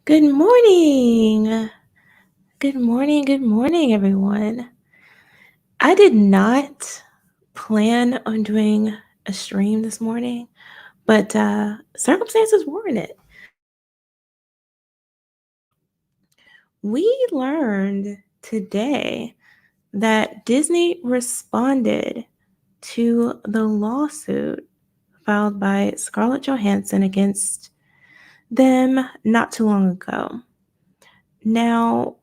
Good morning. Good morning, everyone. I did not plan on doing a stream this morning, but circumstances warrant it. We learned today that Disney responded to the lawsuit filed by Scarlett Johansson against them not too long ago. Now,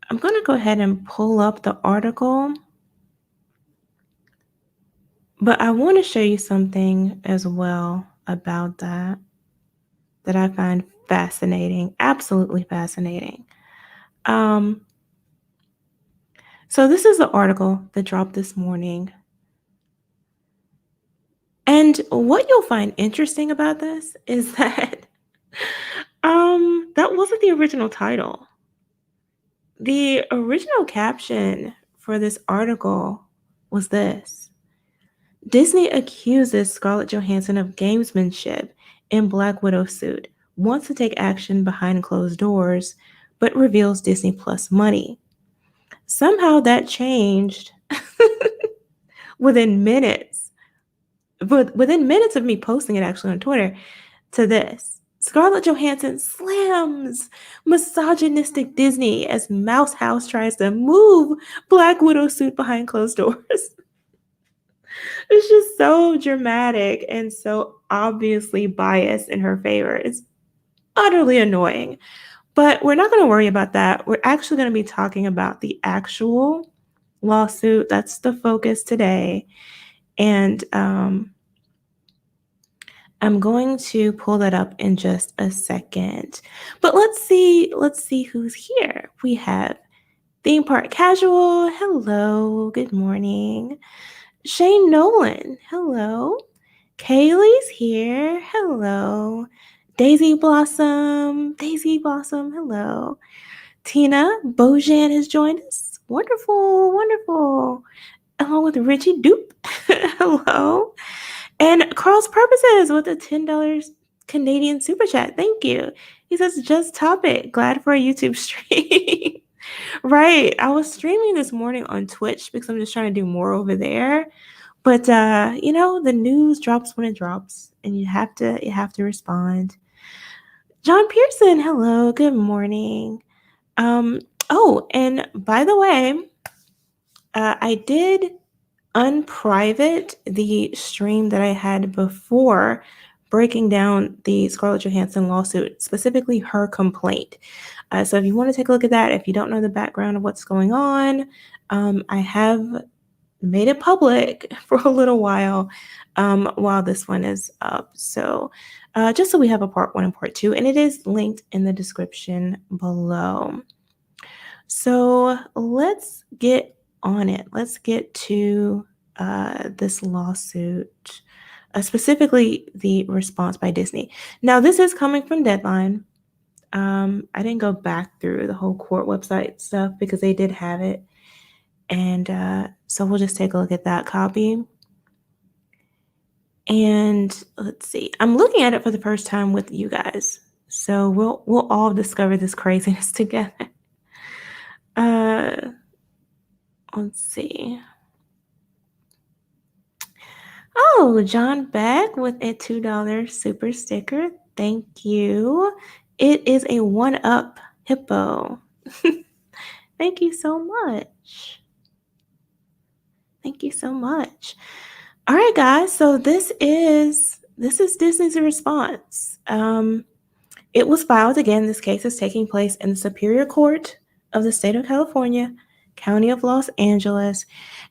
I'm going to go ahead and pull up the article. But I want to show you something as well about that I find fascinating, absolutely fascinating. Um, so this is the article that dropped this morning. And what you'll find interesting about this is that that wasn't the original title. The original caption for this article was this: Disney accuses Scarlett Johansson of gamesmanship in Black Widow suit, wants to take action behind closed doors, but reveals Disney Plus money. Somehow that changed within minutes, but within minutes of me posting it actually on Twitter, to this. Scarlett Johansson slams misogynistic Disney as Mouse House tries to move Black Widow suit behind closed doors. It's just so dramatic and so obviously biased in her favor. It's utterly annoying. But we're not going to worry about that. We're actually going to be talking about the actual lawsuit. That's the focus today. And I'm going to pull that up in just a second. But let's see who's here. We have Theme Park Casual. Hello. Good morning. Shane Nolan, hello. Kaylee's here, hello. Daisy Blossom, hello. Tina Bojan has joined us. Wonderful, wonderful. Along with Richie Dupe, hello. And Carl's Purposes with a $10 Canadian super chat. Thank you. He says, just topic. Glad for a YouTube stream. Right. I was streaming this morning on Twitch because I'm just trying to do more over there. But the news drops when it drops, and you have to respond. John Pearson, hello, good morning. Oh, and by the way, I did unprivate the stream that I had before breaking down the Scarlett Johansson lawsuit, specifically her complaint. So if you want to take a look at that, if you don't know the background of what's going on, I have made it public for a little while this one is up. So just so we have a part 1 and part 2, and it is linked in the description below. So let's get on it. Let's get to this lawsuit, specifically the response by Disney. Now, this is coming from Deadline. I didn't go back through the whole court website stuff because they did have it. And so we'll just take a look at that copy. And let's see. I'm looking at it for the first time with you guys. So we'll all discover this craziness together. Let's see. Oh, John Beck with a $2 super sticker. Thank you. It is a 1-up hippo. Thank you so much. Thank you so much. All right, guys. So this is Disney's response. It was filed again. This case is taking place in the Superior Court of the State of California, County of Los Angeles,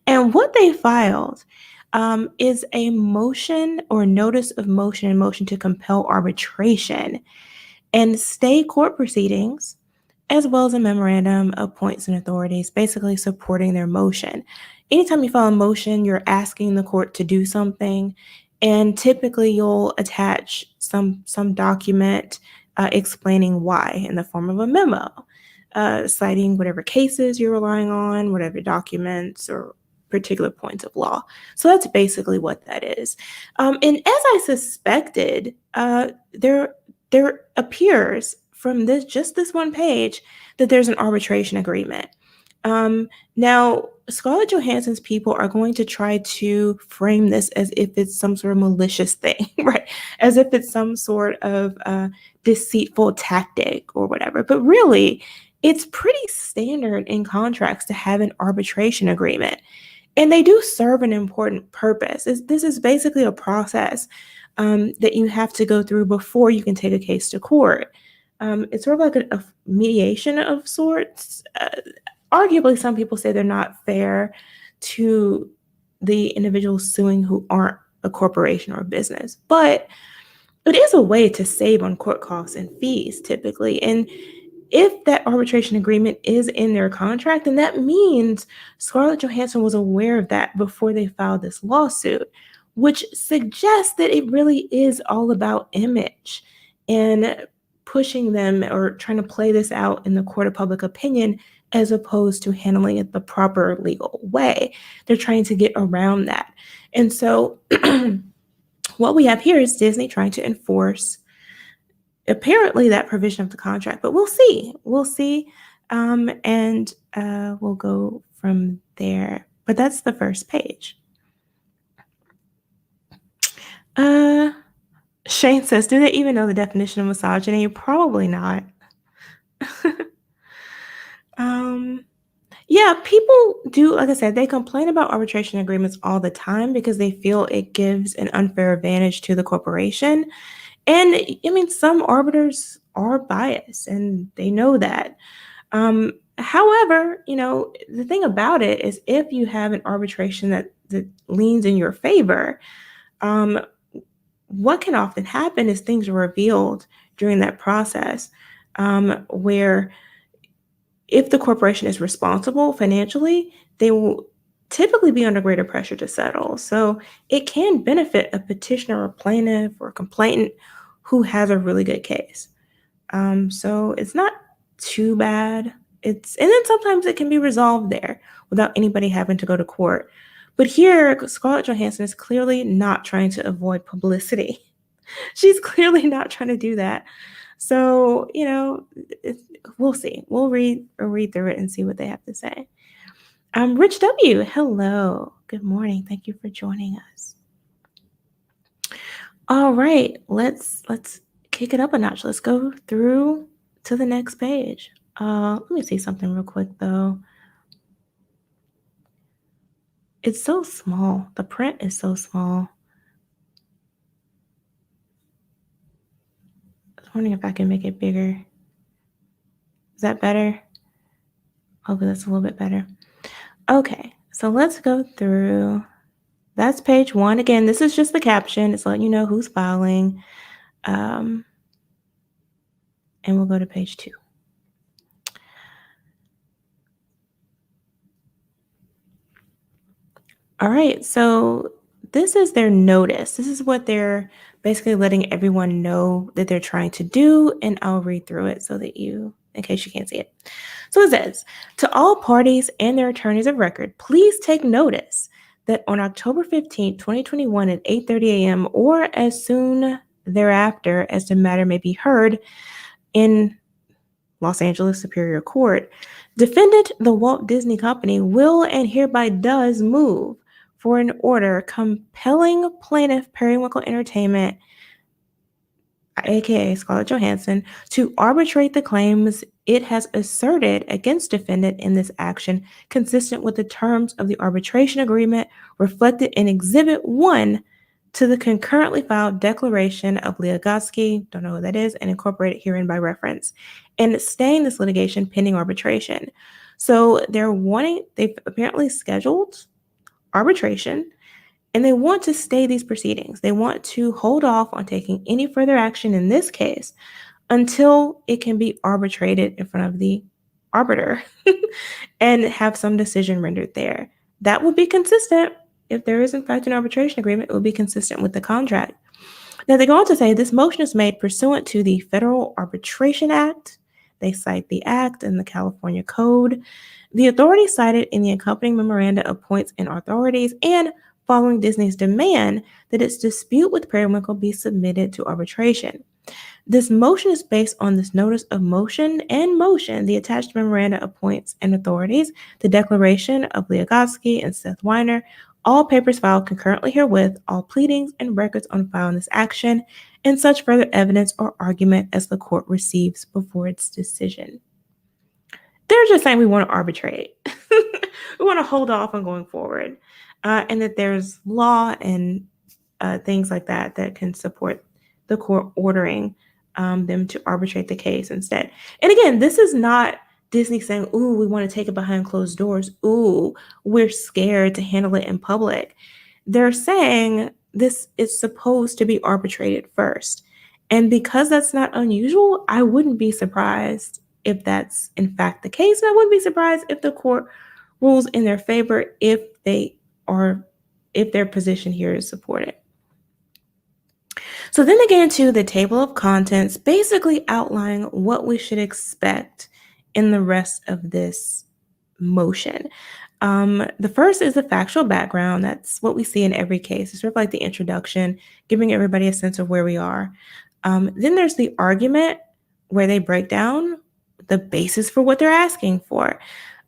and what they filed is a motion or notice of motion and motion to compel arbitration and stay court proceedings, as well as a memorandum of points and authorities, basically supporting their motion. Anytime you file a motion, you're asking the court to do something, and typically you'll attach some document explaining why in the form of a memo, citing whatever cases you're relying on, whatever documents or particular points of law. So that's basically what that is. And as I suspected, there appears from this one page that there's an arbitration agreement. Now, Scarlett Johansson's people are going to try to frame this as if it's some sort of malicious thing, right? As if it's some sort of deceitful tactic or whatever. But really, it's pretty standard in contracts to have an arbitration agreement. And they do serve an important purpose. This is basically a process that you have to go through before you can take a case to court. It's sort of like a mediation of sorts. Arguably, some people say they're not fair to the individuals suing who aren't a corporation or a business, but it is a way to save on court costs and fees typically. And if that arbitration agreement is in their contract, then that means Scarlett Johansson was aware of that before they filed this lawsuit, which suggests that it really is all about image and pushing them or trying to play this out in the court of public opinion as opposed to handling it the proper legal way. They're trying to get around that. And so what we have here is Disney trying to enforce apparently that provision of the contract, but we'll see. And we'll go from there. But that's the first page. Shane says, do they even know the definition of misogyny? Probably not. Yeah, people do, like I said, they complain about arbitration agreements all the time because they feel it gives an unfair advantage to the corporation. And I mean, some arbiters are biased and they know that. However, the thing about it is if you have an arbitration that leans in your favor, what can often happen is things are revealed during that process where if the corporation is responsible financially, they will typically be under greater pressure to settle. So it can benefit a petitioner or plaintiff or complainant who has a really good case. So it's not too bad. And then sometimes it can be resolved there without anybody having to go to court. But here, Scarlett Johansson is clearly not trying to avoid publicity. She's clearly not trying to do that. So, we'll see. We'll read through it and see what they have to say. Rich W, hello. Good morning. Thank you for joining us. All right, let's kick it up a notch. Let's go through to the next page. Let me see something real quick though. It's so small. The print is so small. I was wondering if I can make it bigger. Is that better? Hopefully that's a little bit better. Okay, so let's go through. That's page 1. Again, this is just the caption. It's letting you know who's filing. And we'll go to page 2. All right, so this is their notice. This is what they're basically letting everyone know that they're trying to do, and I'll read through it so that in case you can't see it. So it says, to all parties and their attorneys of record, please take notice that on October 15, 2021 at 8:30 a.m. or as soon thereafter as the matter may be heard in Los Angeles Superior Court, defendant, the Walt Disney Company, will and hereby does move for an order compelling plaintiff Periwinkle Entertainment, aka Scarlett Johansson, to arbitrate the claims it has asserted against defendant in this action, consistent with the terms of the arbitration agreement reflected in Exhibit 1 to the concurrently filed declaration of Leah Gotsky, don't know who that is, and incorporated herein by reference, and staying this litigation pending arbitration. So they've apparently scheduled arbitration, and they want to stay these proceedings. They want to hold off on taking any further action in this case until it can be arbitrated in front of the arbiter and have some decision rendered there. That will be consistent. If there is in fact an arbitration agreement, it will be consistent with the contract. Now they go on to say this motion is made pursuant to the Federal Arbitration Act. They cite the Act and the California Code. The authority cited in the accompanying memoranda of points and authorities, and following Disney's demand that its dispute with Periwinkle be submitted to arbitration. This motion is based on this notice of motion and motion. The attached memoranda appoints and authorities the declaration of Leogotsky and Seth Weiner, all papers filed concurrently herewith, all pleadings and records on file in this action, and such further evidence or argument as the court receives before its decision. They're just saying we want to arbitrate. We want to hold off on going forward, and that there's law and things like that that can support the court ordering them to arbitrate the case instead. And again, this is not Disney saying, ooh, we want to take it behind closed doors. Ooh, we're scared to handle it in public. They're saying this is supposed to be arbitrated first. And because that's not unusual, I wouldn't be surprised if that's in fact the case. And I wouldn't be surprised if the court rules in their favor if their position here is supported. So then they get into the table of contents, basically outlining what we should expect in the rest of this motion. The first is the factual background. That's what we see in every case. It's sort of like the introduction, giving everybody a sense of where we are. Then there's the argument where they break down the basis for what they're asking for.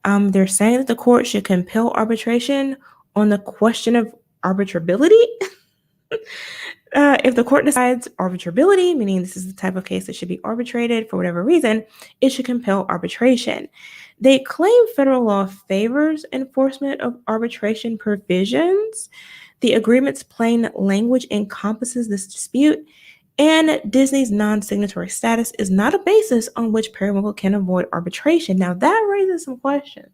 They're saying that the court should compel arbitration on the question of arbitrability. If the court decides arbitrability, meaning this is the type of case that should be arbitrated for whatever reason, it should compel arbitration. They claim federal law favors enforcement of arbitration provisions. The agreement's plain language encompasses this dispute, and Disney's non-signatory status is not a basis on which Periwinkle can avoid arbitration. Now, that raises some questions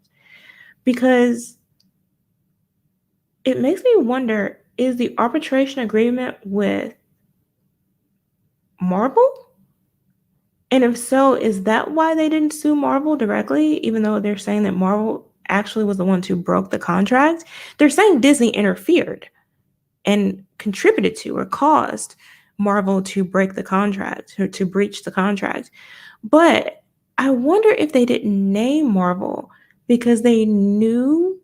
because it makes me wonder, is the arbitration agreement with Marvel? And if so, is that why they didn't sue Marvel directly, even though they're saying that Marvel actually was the one who broke the contract? They're saying Disney interfered and contributed to or caused Marvel to break the contract, or to breach the contract. But I wonder if they didn't name Marvel because they knew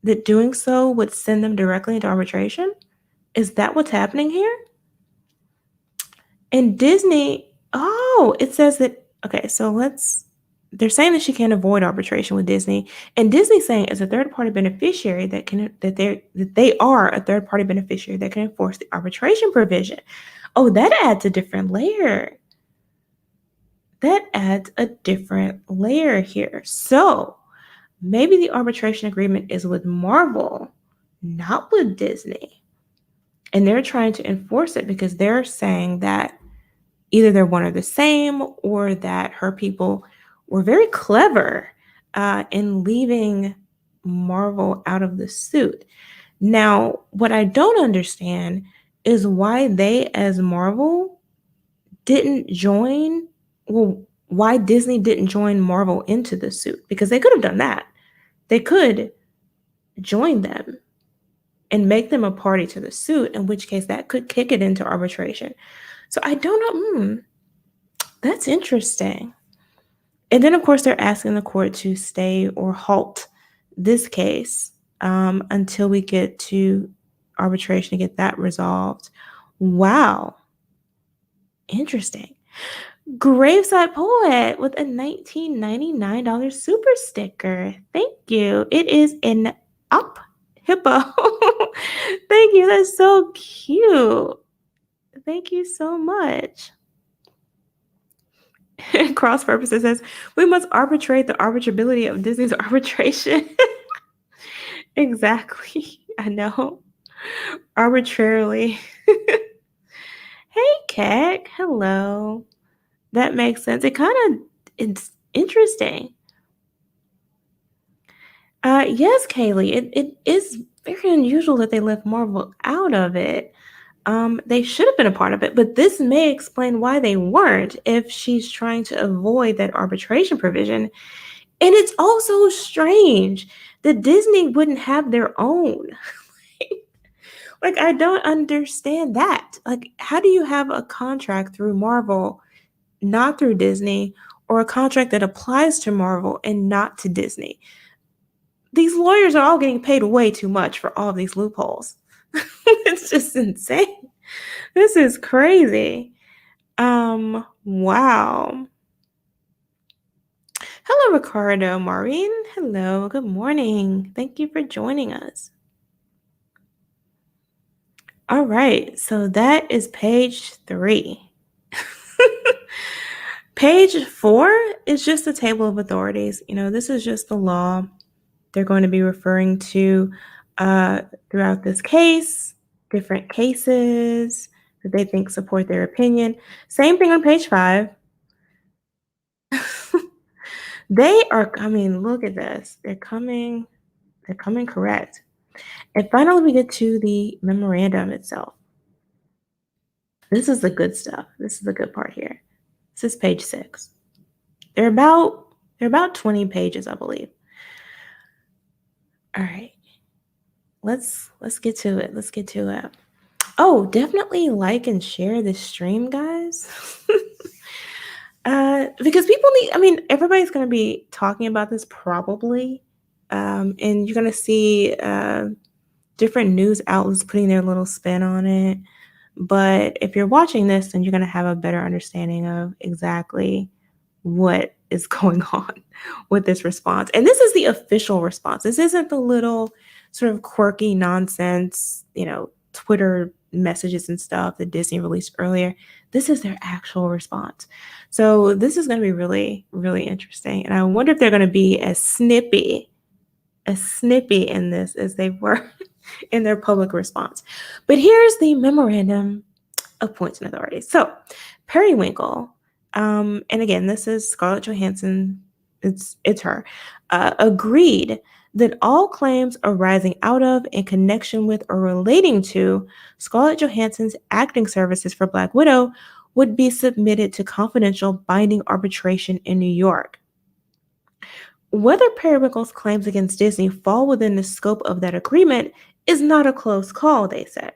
that doing so would send them directly into arbitration? Is that what's happening here? And Disney, it says that, okay, so they're saying that she can't avoid arbitration with Disney. And Disney's saying as a third-party beneficiary that they are a third-party beneficiary that can enforce the arbitration provision. Oh, that adds a different layer. Here. So maybe the arbitration agreement is with Marvel, not with Disney. And they're trying to enforce it because they're saying that either they're one or the same, or that her people were very clever in leaving Marvel out of the suit. Now, what I don't understand is why they, as Marvel, why Disney didn't join Marvel into the suit, because they could have done that. They could join them and make them a party to the suit, in which case that could kick it into arbitration. So I don't know. That's interesting. And then, of course, they're asking the court to stay or halt this case until we get to arbitration to get that resolved. Wow. Interesting. Graveside Poet with a $19.99 super sticker. Thank you. It is an up hippo. Thank you. That's so cute. Thank you so much. Cross Purposes says, we must arbitrate the arbitrability of Disney's arbitration. Exactly. I know. Arbitrarily. Hey, Keck. Hello. That makes sense. It's interesting. Yes, Kaylee, it is very unusual that they left Marvel out of it. They should have been a part of it, but this may explain why they weren't if she's trying to avoid that arbitration provision. And it's also strange that Disney wouldn't have their own. Like, I don't understand that. Like, how do you have a contract through Marvel, not through Disney, or a contract that applies to Marvel and not to Disney? These lawyers are all getting paid way too much for all of these loopholes. It's just insane. This is crazy. Wow. Hello, Ricardo, Maureen. Hello, good morning. Thank you for joining us. All right, so that is page 3. Page 4 is just a table of authorities. This is just the law they're going to be referring to throughout this case, different cases that they think support their opinion. Same thing on page 5. They are coming, look at this. They're coming correct. And finally, we get to the memorandum itself. This is the good stuff. This is the good part here. This is page 6. They're about 20 pages, I believe. All right. Let's get to it. Let's get to it. Oh, definitely like and share this stream, guys. Because people everybody's going to be talking about this probably. And you're going to see different news outlets putting their little spin on it. But if you're watching this, then you're going to have a better understanding of exactly what is going on with this response. And this is the official response. This isn't the little sort of quirky nonsense, Twitter messages and stuff that Disney released earlier. This is their actual response. So this is going to be really, really interesting. And I wonder if they're going to be as snippy in this as they were in their public response. But here's the memorandum of points and authorities. So Periwinkle, and again, this is Scarlett Johansson, it's her, agreed that all claims arising out of, in connection with, or relating to Scarlett Johansson's acting services for Black Widow would be submitted to confidential binding arbitration in New York. Whether Periwinkle's claims against Disney fall within the scope of that agreement is not a close call, they said.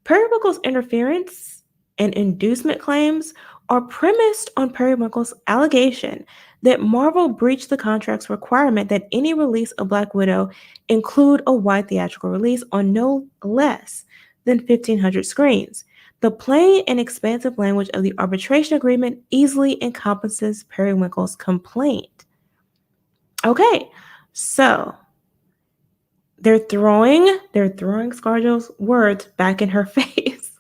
Periwinkle's interference and inducement claims are premised on Periwinkle's allegation that Marvel breached the contract's requirement that any release of Black Widow include a wide theatrical release on no less than 1,500 screens. The plain and expansive language of the arbitration agreement easily encompasses Periwinkle's complaint. Okay, so they're throwing ScarJo's words back in her face.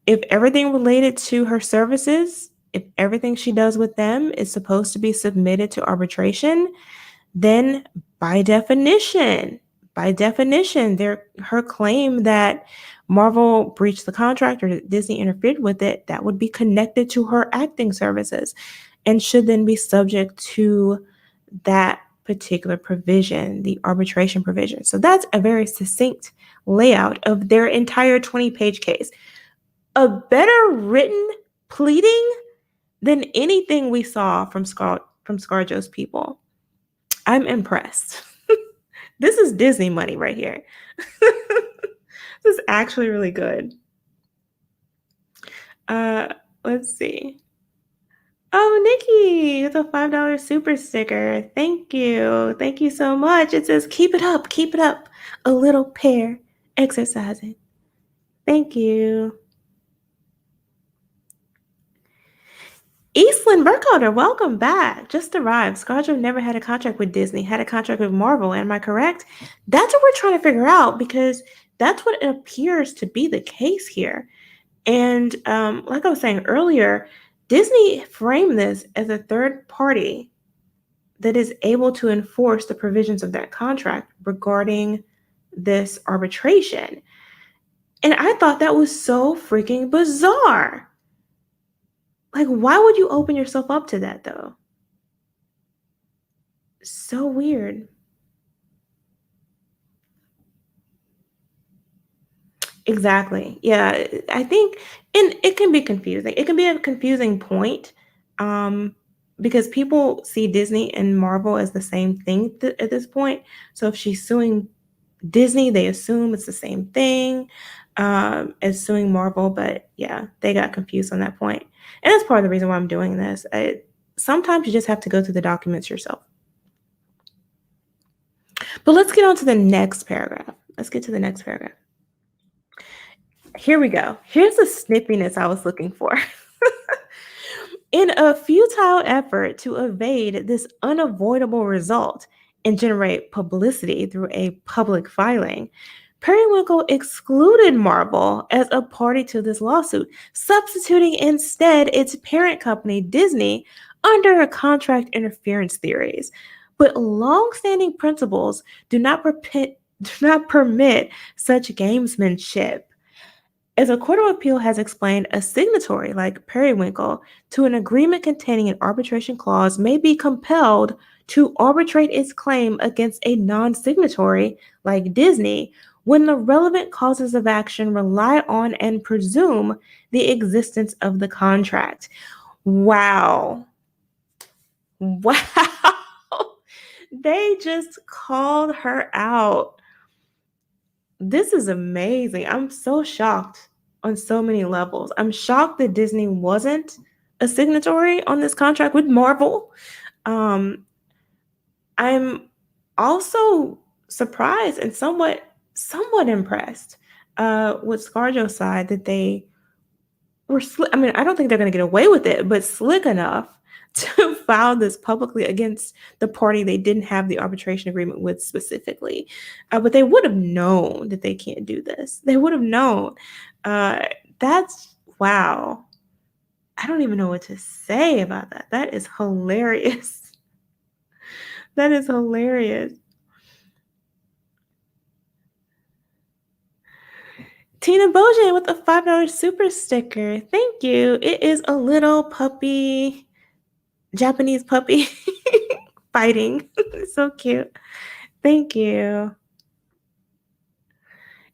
If everything related to her services, if everything she does with them is supposed to be submitted to arbitration, then by definition, her claim that Marvel breached the contract or that Disney interfered with it, that would be connected to her acting services and should then be subject to that particular provision, the arbitration provision. So that's a very succinct layout of their entire 20-page case. A better written pleading than anything we saw from ScarJo's people. I'm impressed. This is Disney money right here. This is actually really good. Let's see. Oh, Nikki, it's a $5 super sticker. Thank you. Thank you so much. It says, keep it up. A little pair exercising. Thank you. Eastland Burkholder, welcome back. Just arrived. ScarJo never had a contract with Disney, had a contract with Marvel. Am I correct? That's what we're trying to figure out because that's what it appears to be the case here. And like I was saying earlier, Disney framed this as a third party that is able to enforce the provisions of that contract regarding this arbitration. And I thought that was so freaking bizarre. Like, why would you open yourself up to that, though? So weird. Exactly. Yeah, I think, and it can be confusing. It can be a confusing point because people see Disney and Marvel as the same thing at this point. So if she's suing Disney, they assume it's the same thing as suing Marvel. But yeah, they got confused on that point. And that's part of the reason why I'm doing this. Sometimes you just have to go through the documents yourself. But let's get on to the next paragraph. Here we go. Here's the snippiness I was looking for. In a futile effort to evade this unavoidable result and generate publicity through a public filing, Periwinkle excluded Marvel as a party to this lawsuit, substituting instead its parent company, Disney, under a contract interference theories. But long-standing principles do not permit such gamesmanship. As a court of appeal has explained, a signatory like Periwinkle to an agreement containing an arbitration clause may be compelled to arbitrate its claim against a non signatory like Disney when the relevant causes of action rely on and presume the existence of the contract. Wow. Wow. They just called her out. This is amazing. I'm so shocked on so many levels. I'm shocked that Disney wasn't a signatory on this contract with Marvel. I'm also surprised and somewhat impressed with ScarJo's side that they were I mean, I don't think they're going to get away with it, but slick enough to file this publicly against the party they didn't have the arbitration agreement with specifically. But they would have known that they can't do this. They would have known. That's wow. I don't even know what to say about that. That is hilarious. That is hilarious. Tina Bojan with a $5 super sticker. Thank you. It is a little puppy, Japanese puppy fighting. It's so cute. Thank you.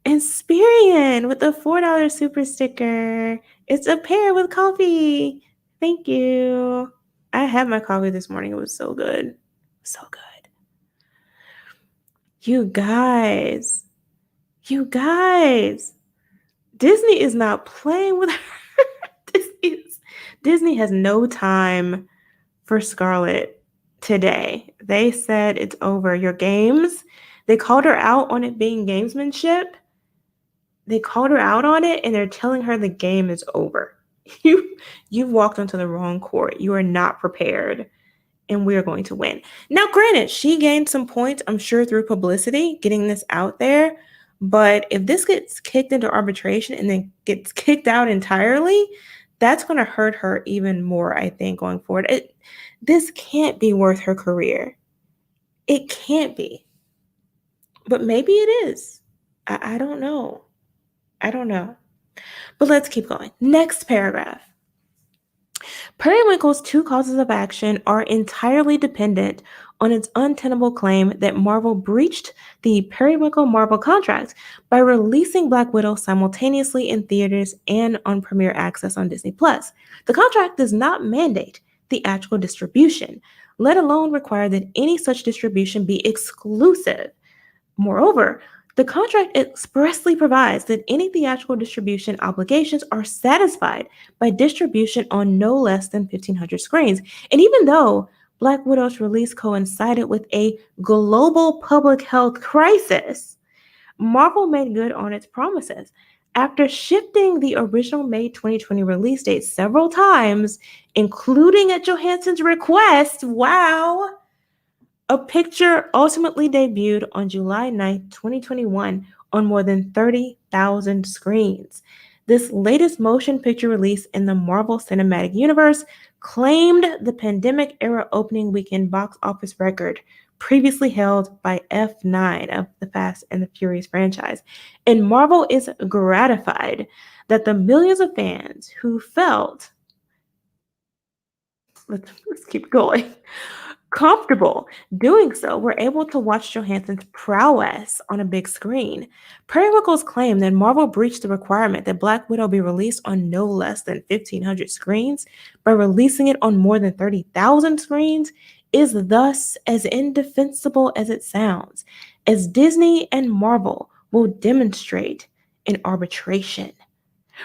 Inspirian with a $4 super sticker. It's a pear with coffee. Thank you. I had my coffee this morning. It was so good. So good. You guys. Disney is not playing with her. Disney has no time for Scarlett today. They said it's over. Your games, they called her out on it being gamesmanship. They called her out on it and they're telling her the game is over. You've walked onto the wrong court. You are not prepared and we're going to win. Now, granted, she gained some points, I'm sure, through publicity, getting this out there. But if this gets kicked into arbitration and then gets kicked out entirely, that's going to hurt her even more, I think, going forward. This can't be worth her career. It can't be. But maybe it is. I don't know. But let's keep going. Next paragraph. Periwinkle's two causes of action are entirely dependent on its untenable claim that Marvel breached the Periwinkle-Marvel contract by releasing Black Widow simultaneously in theaters and on premiere access on Disney+. The contract does not mandate theatrical distribution, let alone require that any such distribution be exclusive. Moreover, the contract expressly provides that any theatrical distribution obligations are satisfied by distribution on no less than 1,500 screens. And even though Black Widow's release coincided with a global public health crisis, Marvel made good on its promises. After shifting the original May 2020 release date several times, including at Johansson's request, wow, a picture ultimately debuted on July 9, 2021 on more than 30,000 screens. This latest motion picture release in the Marvel Cinematic Universe claimed the pandemic-era opening weekend box office record previously held by F9 of the Fast and the Furious franchise. And Marvel is gratified that the millions of fans who felt, let's keep going, comfortable doing so were able to watch Johansson's prowess on a big screen. Periwinkle's claim that Marvel breached the requirement that Black Widow be released on no less than 1,500 screens by releasing it on more than 30,000 screens is thus as indefensible as it sounds, as Disney and Marvel will demonstrate in arbitration.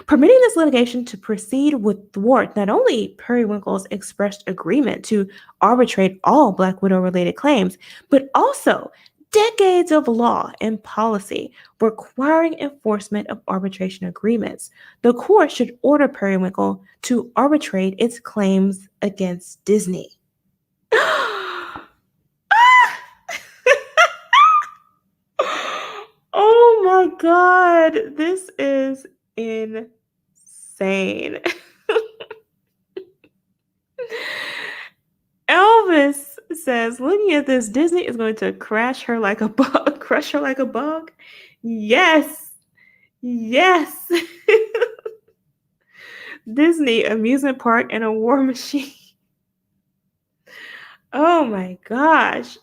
Permitting this litigation to proceed would thwart not only Periwinkle's expressed agreement to arbitrate all Black Widow-related claims, but also decades of law and policy requiring enforcement of arbitration agreements, the court should order Periwinkle to arbitrate its claims against Disney. Oh my God, this is insane. Elvis says, looking at this, Disney is going to crush her like a bug. Crush her like a bug? Yes. Yes. Disney, amusement park, and a war machine. Oh my gosh.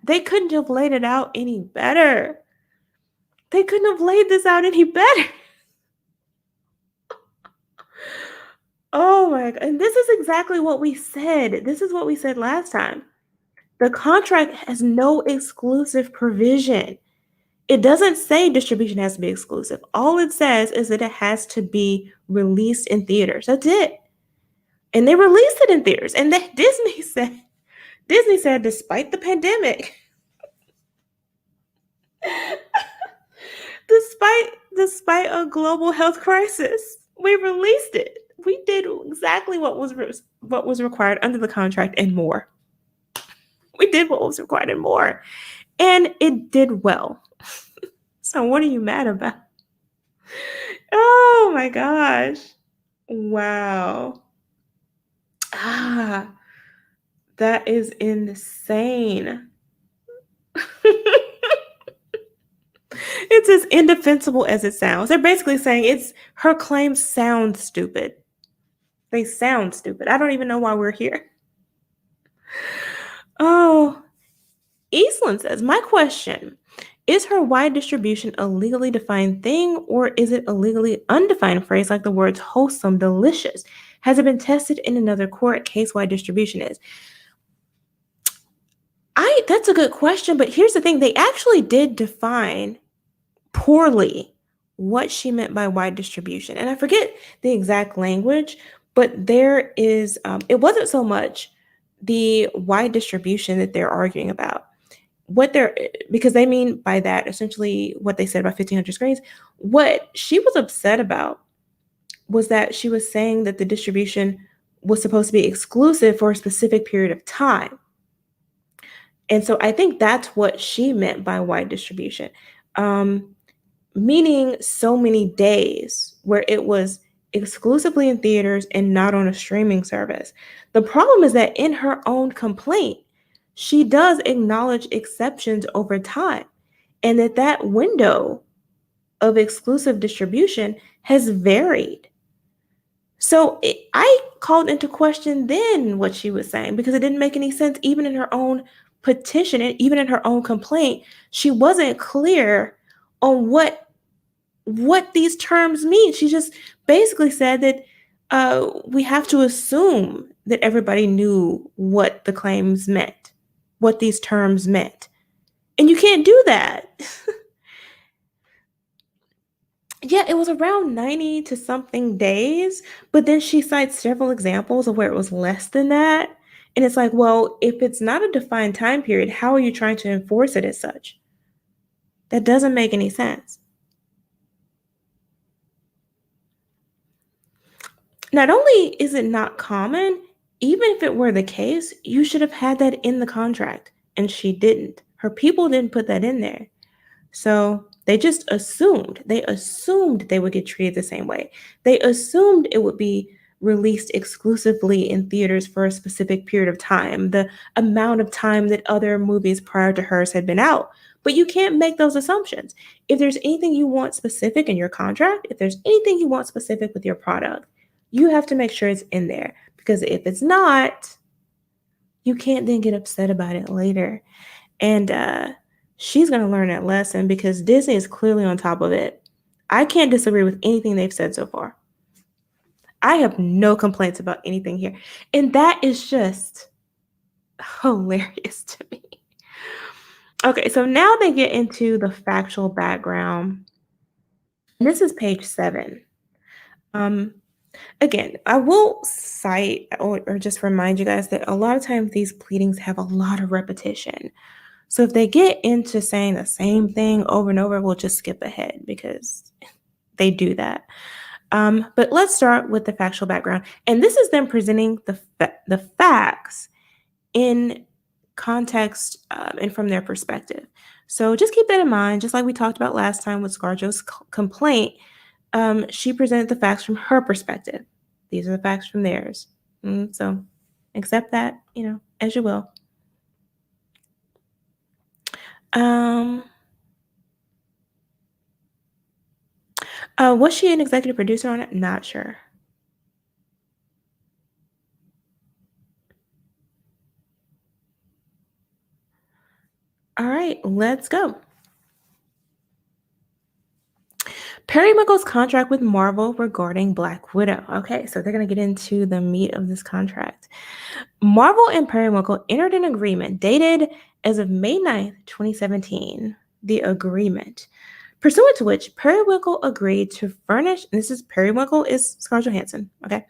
They couldn't have laid it out any better. They couldn't have laid this out any better. Oh my God. And this is exactly what we said. This is what we said last time. The contract has no exclusive provision. It doesn't say distribution has to be exclusive. All it says is that it has to be released in theaters. That's it. And they released it in theaters. And Disney said, despite the pandemic, despite a global health crisis, we released it. We did exactly what was required under the contract and more. We did what was required and more. And it did well. So what are you mad about? Oh my gosh. Wow. That is insane. It's as indefensible as it sounds. They're basically saying her claims sound stupid. They sound stupid. I don't even know why we're here. Oh, Eastland says, my question, is her wide distribution a legally defined thing, or is it a legally undefined phrase like the words wholesome, delicious? Has it been tested in another court case wide distribution is? That's a good question, but here's the thing. They actually did define poorly what she meant by wide distribution. And I forget the exact language, but there is, it wasn't so much the wide distribution that they're arguing about. Because they mean by that essentially what they said about 1,500 screens. What she was upset about was that she was saying that the distribution was supposed to be exclusive for a specific period of time. And so I think that's what she meant by wide distribution, meaning so many days where it was exclusively in theaters and not on a streaming service. The problem is that in her own complaint, she does acknowledge exceptions over time, and that window of exclusive distribution has varied. So I called into question then what she was saying, because it didn't make any sense. Even in her own petition, and even in her own complaint, she wasn't clear on what these terms mean. She just basically said that we have to assume that everybody knew what the claims meant, what these terms meant. And you can't do that. Yeah, it was around 90 to something days, but then she cites several examples of where it was less than that. And it's like, well, if it's not a defined time period, how are you trying to enforce it as such? That doesn't make any sense. Not only is it not common, even if it were the case, you should have had that in the contract, and she didn't. Her people didn't put that in there. So they just assumed. They assumed they would get treated the same way. They assumed it would be released exclusively in theaters for a specific period of time, the amount of time that other movies prior to hers had been out. But you can't make those assumptions. If there's anything you want specific in your contract, if there's anything you want specific with your product, you have to make sure it's in there. Because if it's not, you can't then get upset about it later. And she's going to learn that lesson, because Disney is clearly on top of it. I can't disagree with anything they've said so far. I have no complaints about anything here. And that is just hilarious to me. Okay, so now they get into the factual background. And this is page 7. Again, I will cite or just remind you guys that a lot of times these pleadings have a lot of repetition. So if they get into saying the same thing over and over, we'll just skip ahead because they do that. But let's start with the factual background. And this is them presenting the facts in context and from their perspective. So just keep that in mind. Just like we talked about last time with ScarJo's complaint, she presented the facts from her perspective. These are the facts from theirs. So accept that, as you will. Was she an executive producer on it? Not sure. All right, let's go. Perry Michaels' contract with Marvel regarding Black Widow. Okay, so they're going to get into the meat of this contract. Marvel and Perry Michael entered an agreement dated as of May 9th, 2017. The agreement, pursuant to which Perry Winkle agreed to furnish, and this is Perry Winkle is Scarlett Johansson, okay,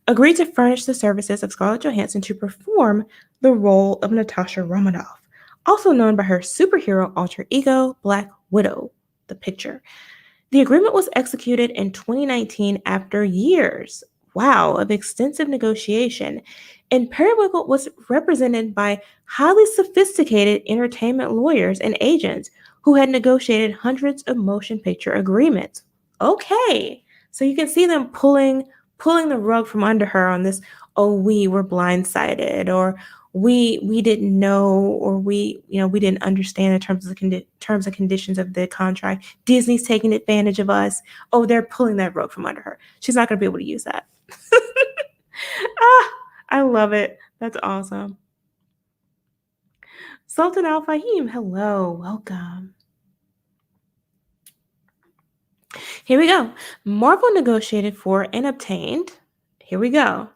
agreed to furnish the services of Scarlett Johansson to perform the role of Natasha Romanoff, also known by her superhero alter ego, Black Widow, the picture. The agreement was executed in 2019 after years, wow, of extensive negotiation, and Perry Winkle was represented by highly sophisticated entertainment lawyers and agents who had negotiated hundreds of motion picture agreements. Okay, so you can see them pulling the rug from under her on this. Oh, we were blindsided, or we didn't know, or we didn't understand the terms and conditions of the contract. Disney's taking advantage of us. Oh, they're pulling that rug from under her. She's not going to be able to use that. I love it. That's awesome. Sultan Al Fahim, hello, welcome. Here we go. Marvel negotiated for and obtained, here we go,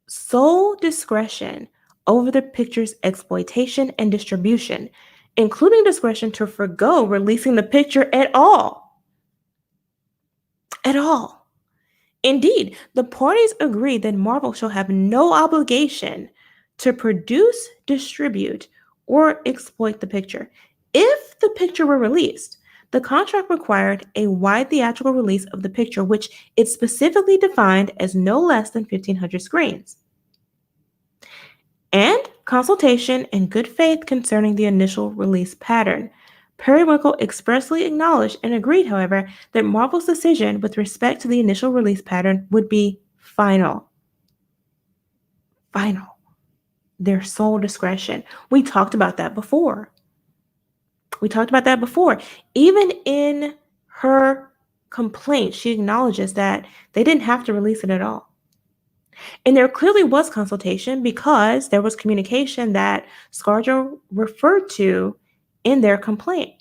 sole discretion over the picture's exploitation and distribution, including discretion to forgo releasing the picture at all. At all. Indeed, the parties agreed that Marvel shall have no obligation to produce, distribute, or exploit the picture. If the picture were released, the contract required a wide theatrical release of the picture, which it specifically defined as no less than 1,500 screens, and consultation in good faith concerning the initial release pattern. Perry Winkle expressly acknowledged and agreed, however, that Marvel's decision with respect to the initial release pattern would be final. Final. Their sole discretion. We talked about that before. Even in her complaint, she acknowledges that they didn't have to release it at all. And there clearly was consultation because there was communication that ScarJo referred to in their complaint.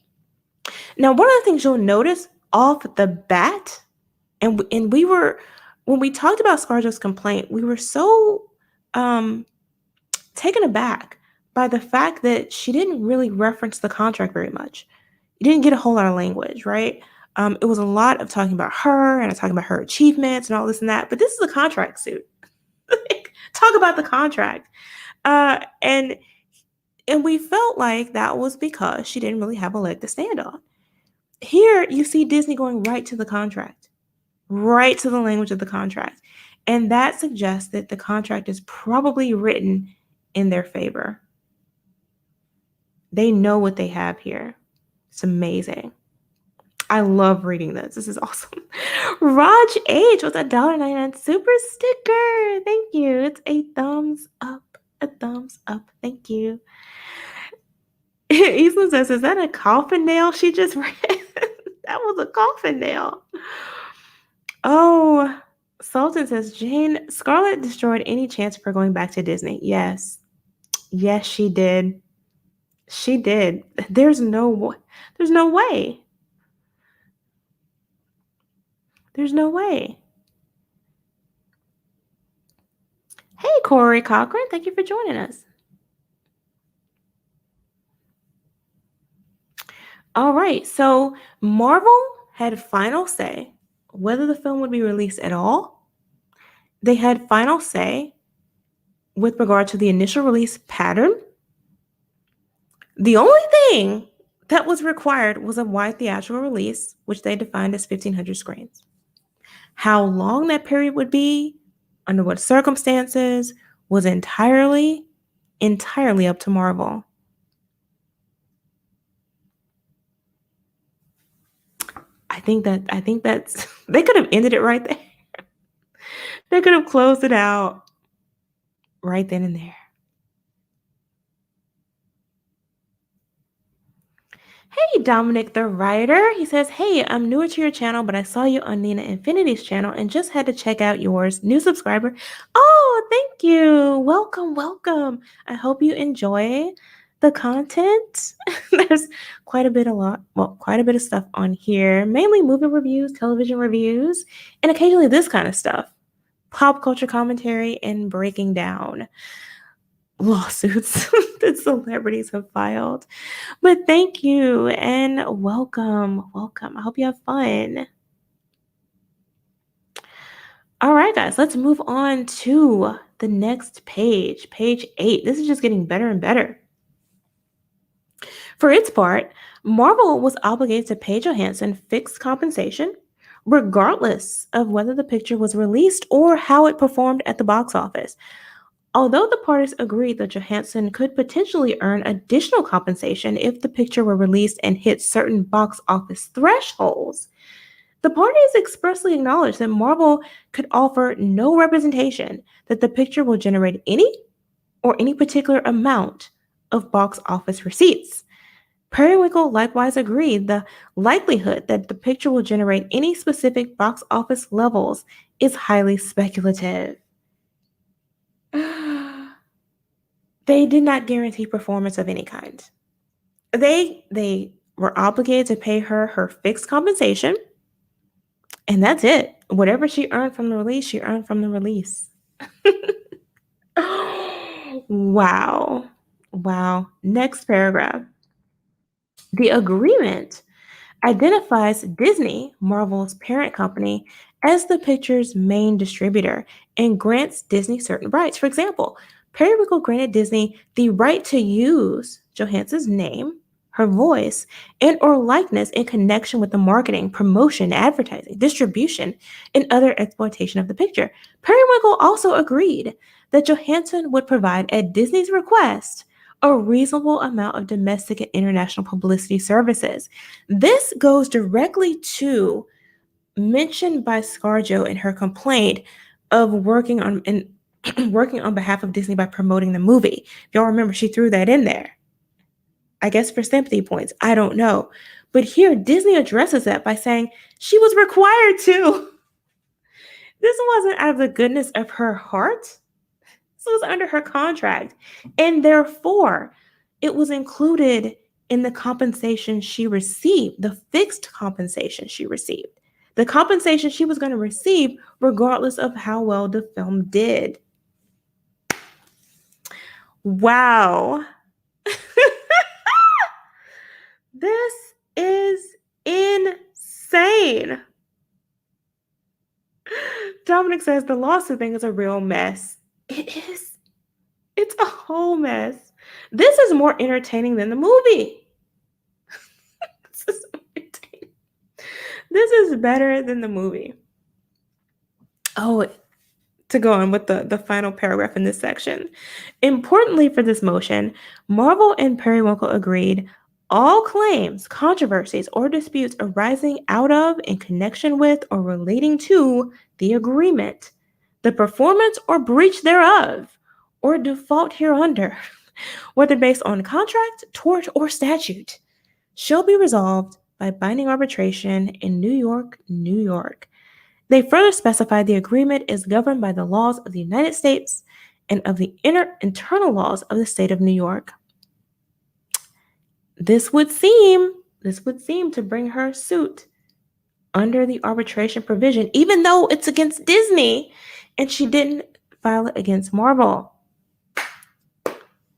Now, one of the things you'll notice off the bat, and we were, when we talked about ScarJo's complaint, we were so taken aback by the fact that she didn't really reference the contract very much. You didn't get a whole lot of language, right? It was a lot of talking about her and talking about her achievements and all this and that. But this is a contract suit. Talk about the contract. And we felt like that was because she didn't really have a leg to stand on. Here, you see Disney going right to the contract, right to the language of the contract. And that suggests that the contract is probably written in their favor. They know what they have here. It's amazing. I love reading this. This is awesome. Raj H with a $1.99 super sticker. Thank you. It's a thumbs up. A thumbs up. Thank you. Eastland says, is that a coffin nail she just read? That was a coffin nail. Oh, Sultan says, Jane, Scarlett destroyed any chance of her going back to Disney. Yes. Yes, she did. She did. There's no way. There's no way. There's no way. Hey, Corey Cochran. Thank you for joining us. All right. So Marvel had final say whether the film would be released at all. They had final say with regard to the initial release pattern. The only thing that was required was a wide theatrical release, which they defined as 1,500 screens. How long that period would be, under what circumstances, was entirely up to Marvel. I think that's they could have ended it right there. They could have closed it out right then and there. Hey, Dominic the writer. He says, "Hey, I'm newer to your channel, but I saw you on Nina Infinity's channel and just had to check out yours. New subscriber." Oh, thank you. Welcome, welcome. I hope you enjoy the content. There's quite a bit of stuff on here, mainly movie reviews, television reviews, and occasionally this kind of stuff. Pop culture commentary and breaking down lawsuits that celebrities have filed. But thank you and welcome. Welcome. I hope you have fun. All right, guys, let's move on to the next page, page 8. This is just getting better and better. For its part, Marvel was obligated to pay Johansson fixed compensation, regardless of whether the picture was released or how it performed at the box office. Although the parties agreed that Johansson could potentially earn additional compensation if the picture were released and hit certain box office thresholds, the parties expressly acknowledged that Marvel could offer no representation that the picture will generate any particular amount of box office receipts. Periwinkle likewise agreed the likelihood that the picture will generate any specific box office levels is highly speculative. They did not guarantee performance of any kind. They were obligated to pay her fixed compensation, and that's it. Whatever she earned from the release, she earned from the release. Wow. Wow. Next paragraph. The agreement identifies Disney, Marvel's parent company, as the picture's main distributor and grants Disney certain rights. For example, Periwinkle granted Disney the right to use Johansson's name, her voice, and or likeness in connection with the marketing, promotion, advertising, distribution, and other exploitation of the picture. Periwinkle also agreed that Johansson would provide, at Disney's request, a reasonable amount of domestic and international publicity services. This goes directly to mentioned by ScarJo in her complaint of working on behalf of Disney by promoting the movie. If y'all remember, she threw that in there. I guess for sympathy points. I don't know. But here, Disney addresses that by saying she was required to. This wasn't out of the goodness of her heart. This was under her contract. And therefore, it was included in the compensation she received, the fixed compensation she received. The compensation she was going to receive regardless of how well the film did. Wow. This is insane. Dominic says the lawsuit thing is a real mess. It is. It's a whole mess. This is more entertaining than the movie. This is better than the movie. Oh, to go on with the final paragraph in this section. Importantly for this motion, Marvel and Periwinkle agreed all claims, controversies, or disputes arising out of, in connection with, or relating to the agreement, the performance or breach thereof, or default hereunder, whether based on contract, tort, or statute, shall be resolved by binding arbitration in New York, New York. They further specified the agreement is governed by the laws of the United States and of the internal laws of the state of New York. This would seem to bring her suit under the arbitration provision, even though it's against Disney and she didn't file it against Marvel.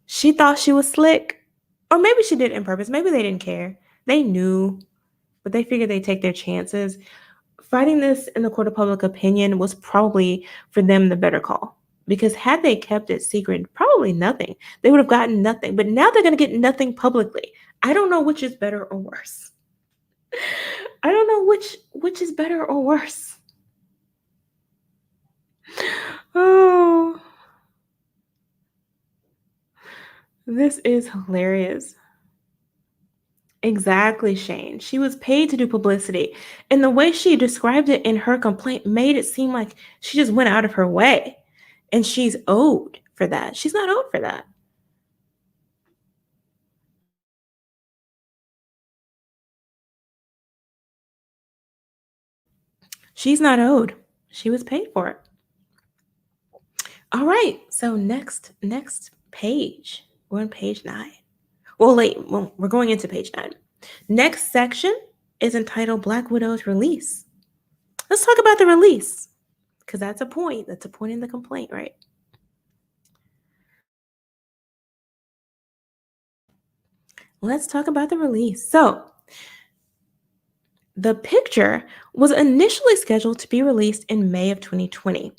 She thought she was slick, or maybe she did it on purpose. Maybe they didn't care. They knew, but they figured they'd take their chances. Fighting this in the court of public opinion was probably for them the better call. because had they kept it secret, probably nothing. They would have gotten nothing. But now they're going to get nothing publicly. I don't know which is better or worse. I don't know which is better or worse. Oh, this is hilarious. Exactly, Shane. She was paid to do publicity. And the way she described it in her complaint made it seem like she just went out of her way. And she's owed for that. She's not owed for that. She's not owed. She was paid for it. All right. So next page. We're on page 9. Well, we're going into page 9. Next section is entitled Black Widow's Release. Let's talk about the release, because that's a point. That's a point in the complaint, right? Let's talk about the release. So, the picture was initially scheduled to be released in May of 2020.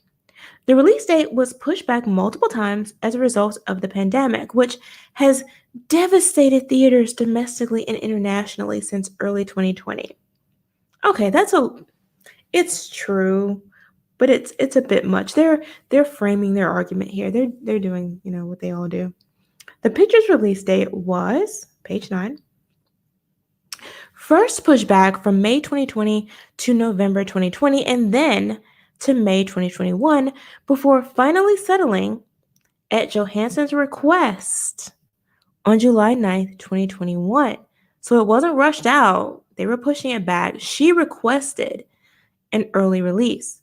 The release date was pushed back multiple times as a result of the pandemic, which has devastated theaters domestically and internationally since early 2020. Okay, it's true, but it's a bit much. They're framing their argument here. They're doing, what they all do. The picture's release date was page 9. First pushed back from May 2020 to November 2020 and then to May 2021 before finally settling at Johansson's request on July 9th, 2021. So it wasn't rushed out. They were pushing it back. She requested an early release.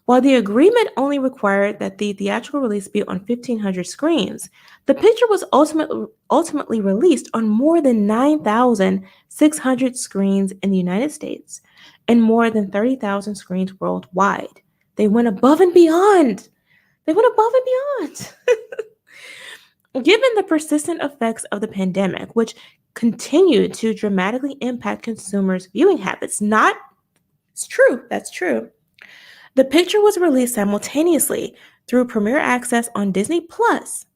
While the agreement only required that the theatrical release be on 1,500 screens, the picture was ultimately released on more than 9,600 screens in the United States and more than 30,000 screens worldwide. They went above and beyond. They went above and beyond. Given the persistent effects of the pandemic, which continued to dramatically impact consumers' viewing habits, it's true, that's true. The picture was released simultaneously through Premiere Access on Disney Plus.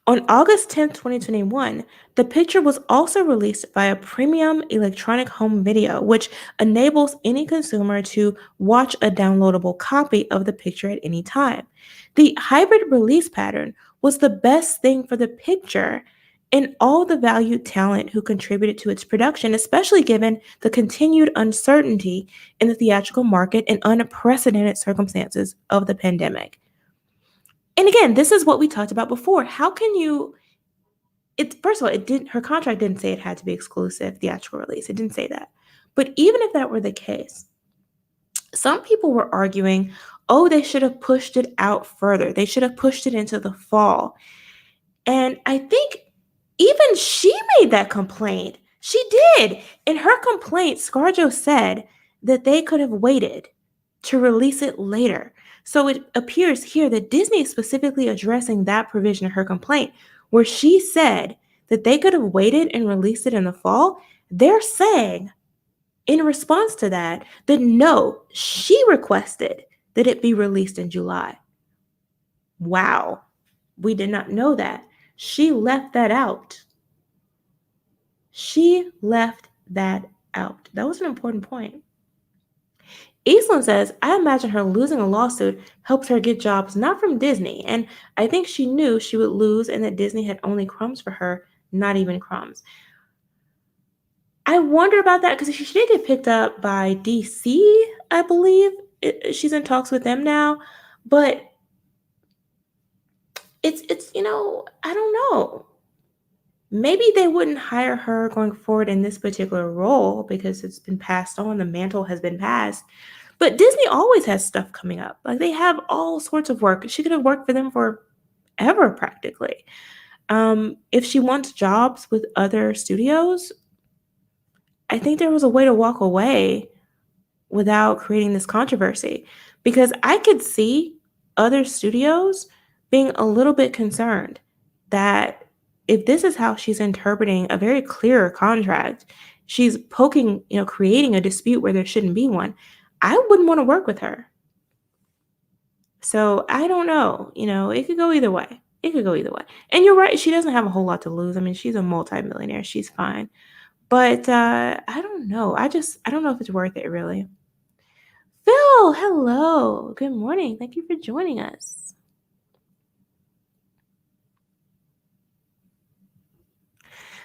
On August 10th, 2021, the picture was also released via premium electronic home video, which enables any consumer to watch a downloadable copy of the picture at any time. The hybrid release pattern was the best thing for the picture and all the valued talent who contributed to its production, especially given the continued uncertainty in the theatrical market and unprecedented circumstances of the pandemic. And again, this is what we talked about before. How can you first of all, her contract didn't say it had to be exclusive theatrical release. It didn't say that. But even if that were the case, some people were arguing, oh, they should have pushed it out further. They should have pushed it into the fall. And I think even she made that complaint. She did. In her complaint, ScarJo said that they could have waited to release it later. So it appears here that Disney is specifically addressing that provision of her complaint, where she said that they could have waited and released it in the fall. They're saying, in response to that no, she requested that it be released in July. Wow. We did not know that. She left that out. She left that out. That was an important point. Eastland says, I imagine her losing a lawsuit helps her get jobs not from Disney, and I think she knew she would lose and that Disney had only crumbs for her, not even crumbs. I wonder about that because she did get picked up by DC, I believe. She's in talks with them now, but it's I don't know. Maybe they wouldn't hire her going forward in this particular role because it's been passed on, the mantle has been passed. But Disney always has stuff coming up. Like, they have all sorts of work. She could have worked for them forever, practically. If she wants jobs with other studios, I think there was a way to walk away without creating this controversy. Because I could see other studios being a little bit concerned that if this is how she's interpreting a very clear contract, she's creating a dispute where there shouldn't be one. I wouldn't want to work with her. So I don't know. It could go either way. It could go either way. And you're right. She doesn't have a whole lot to lose. I mean, she's a multimillionaire. She's fine. But I don't know. I don't know if it's worth it, really. Phil, hello. Good morning. Thank you for joining us.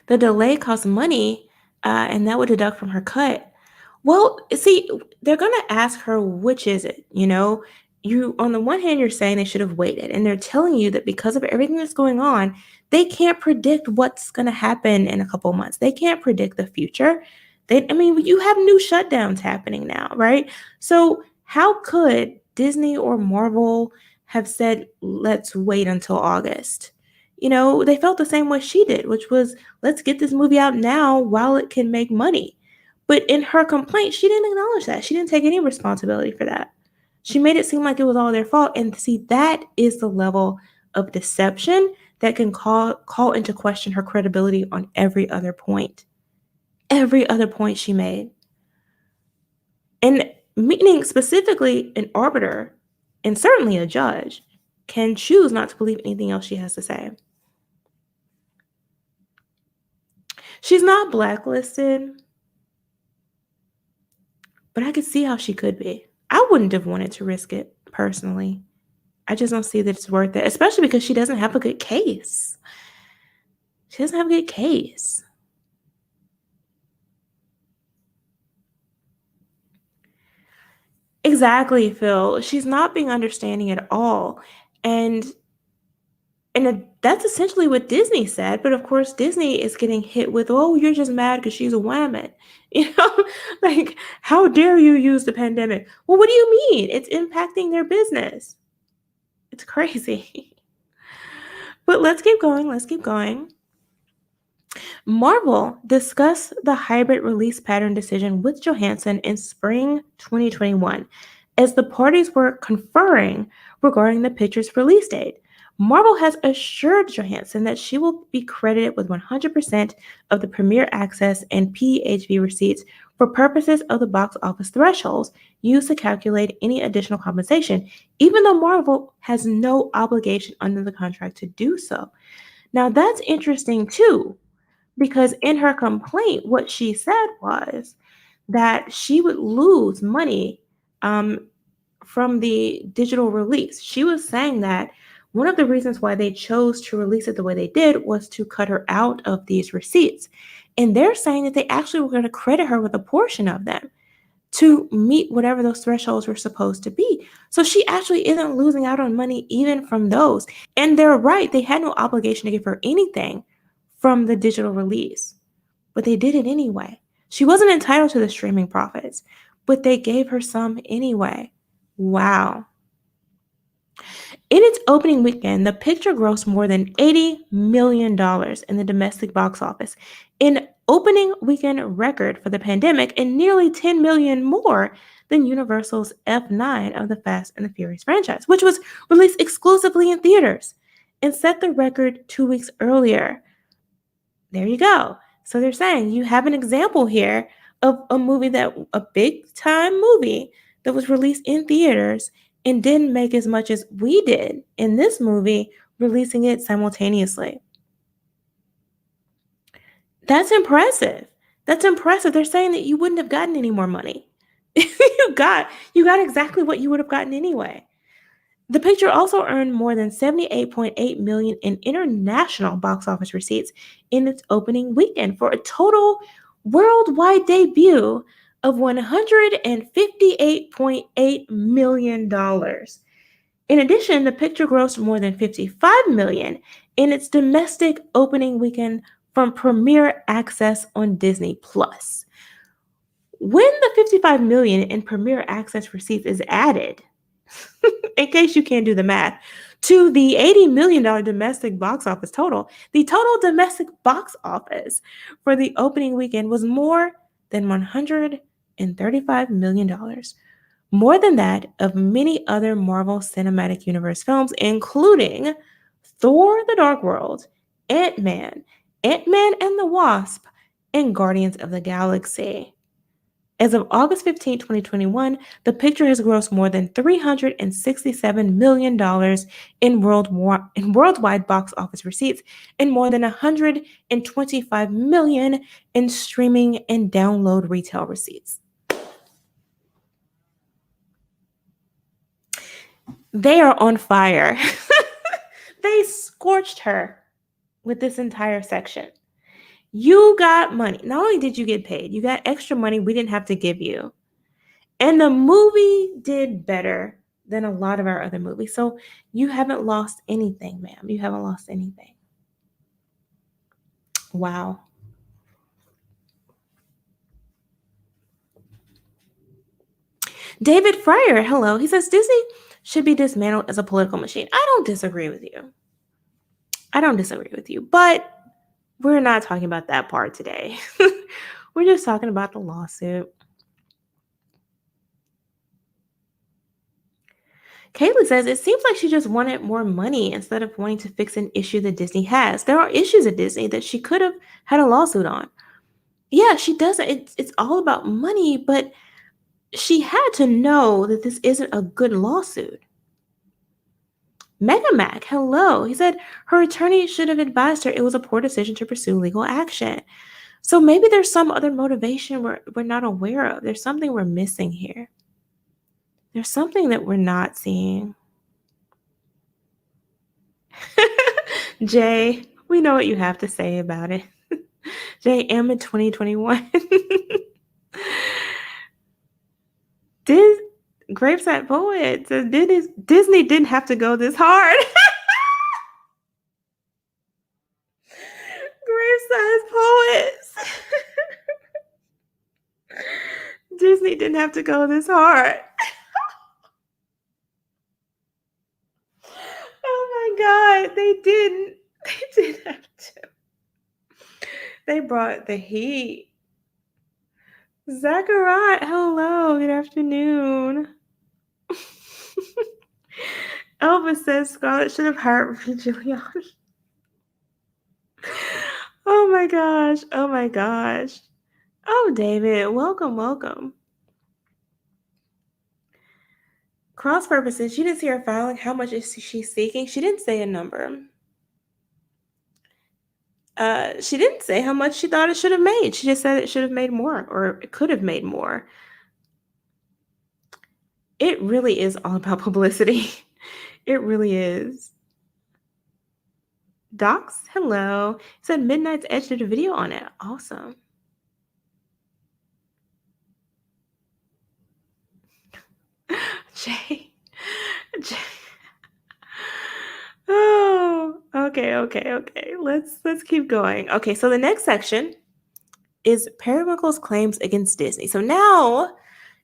The delay costs money, and that would deduct from her cut. Well, see, they're gonna ask her which is it, you know? You on the one hand, you're saying they should have waited, and they're telling you that because of everything that's going on, they can't predict what's gonna happen in a couple months. They can't predict the future. I mean, you have new shutdowns happening now, right? So how could Disney or Marvel have said, let's wait until August? They felt the same way she did, which was let's get this movie out now while it can make money. But in her complaint, she didn't acknowledge that. She didn't take any responsibility for that. She made it seem like it was all their fault. And see, that is the level of deception that can call into question her credibility on every other point. Every other point she made. And meaning specifically an arbiter and certainly a judge can choose not to believe anything else she has to say. She's not blacklisted, but I could see how she could be. I wouldn't have wanted to risk it personally. I just don't see that it's worth it, especially because she doesn't have a good case. She doesn't have a good case. Exactly, Phil. She's not being understanding at all. And that's essentially what Disney said, but of course Disney is getting hit with, "Oh, you're just mad because she's a woman." You know, like, how dare you use the pandemic? Well, what do you mean? It's impacting their business. It's crazy. But let's keep going. Let's keep going. Marvel discussed the hybrid release pattern decision with Johansson in spring 2021 as the parties were conferring regarding the picture's release date. Marvel has assured Johansson that she will be credited with 100% of the premiere access and PHV receipts for purposes of the box office thresholds used to calculate any additional compensation, even though Marvel has no obligation under the contract to do so. Now, that's interesting too, because in her complaint, what she said was that she would lose money um, from the digital release. She was saying that one of the reasons why they chose to release it the way they did was to cut her out of these receipts. And they're saying that they actually were going to credit her with a portion of them to meet whatever those thresholds were supposed to be. So she actually isn't losing out on money even from those. And they're right, they had no obligation to give her anything from the digital release, but they did it anyway. She wasn't entitled to the streaming profits, but they gave her some anyway. Wow. In its opening weekend, the picture grossed more than $80 million in the domestic box office, an opening weekend record for the pandemic and nearly $10 million more than Universal's F9 of the Fast and the Furious franchise, which was released exclusively in theaters and set the record 2 weeks earlier. There you go. So they're saying you have an example here of a big time movie that was released in theaters and didn't make as much as we did in this movie, releasing it simultaneously. That's impressive. That's impressive. They're saying that you wouldn't have gotten any more money. you got exactly what you would have gotten anyway. The picture also earned more than 78.8 million in international box office receipts in its opening weekend for a total worldwide debut of $158.8 million. In addition, the picture grossed more than 55 million in its domestic opening weekend from premiere access on Disney Plus. When the 55 million in premiere access receipts is added, in case you can't do the math, to the $80 million domestic box office total, the total domestic box office for the opening weekend was more than $135 million. More than that of many other Marvel Cinematic Universe films, including Thor the Dark World, Ant-Man, Ant-Man and the Wasp, and Guardians of the Galaxy. As of August 15, 2021, the picture has grossed more than $367 million in worldwide box office receipts and more than $125 million in streaming and download retail receipts. They are on fire. They scorched her with this entire section. You got money. Not only did you get paid, you got extra money we didn't have to give you. And the movie did better than a lot of our other movies. So you haven't lost anything, ma'am. You haven't lost anything. Wow. David Fryer, hello. He says Disney should be dismantled as a political machine. I don't disagree with you. But we're not talking about that part today. We're just talking about the lawsuit. Kaylee says it seems like she just wanted more money instead of wanting to fix an issue that Disney has. There are issues at Disney that she could have had a lawsuit on. Yeah, she doesn't. It's all about money, but she had to know that this isn't a good lawsuit. Mega Mac, hello. He said her attorney should have advised her it was a poor decision to pursue legal action. So maybe there's some other motivation we're not aware of. There's something we're missing here. There's something that we're not seeing. Jay, we know what you have to say about it. Jay, am in 2021. Graveside Poet says Disney didn't have to go this hard. Graveside Poets. Disney didn't have to go this hard. Oh my God, they didn't. They didn't have to. They brought the heat. Zachariah, hello, good afternoon. Elvis says Scarlett should have hired Giuliani. Oh my gosh. Oh, David, welcome. Cross purposes, she didn't see her filing. How much is she seeking? She didn't say a number. She didn't say how much she thought it should have made. She just said it should have made more, or it could have made more. It really is all about publicity. It really is. Docs, hello. He said Midnight's Edge did a video on it. Awesome. Jay. Oh, okay. Let's keep going. Okay, so the next section is Periwinkle's claims against Disney. So now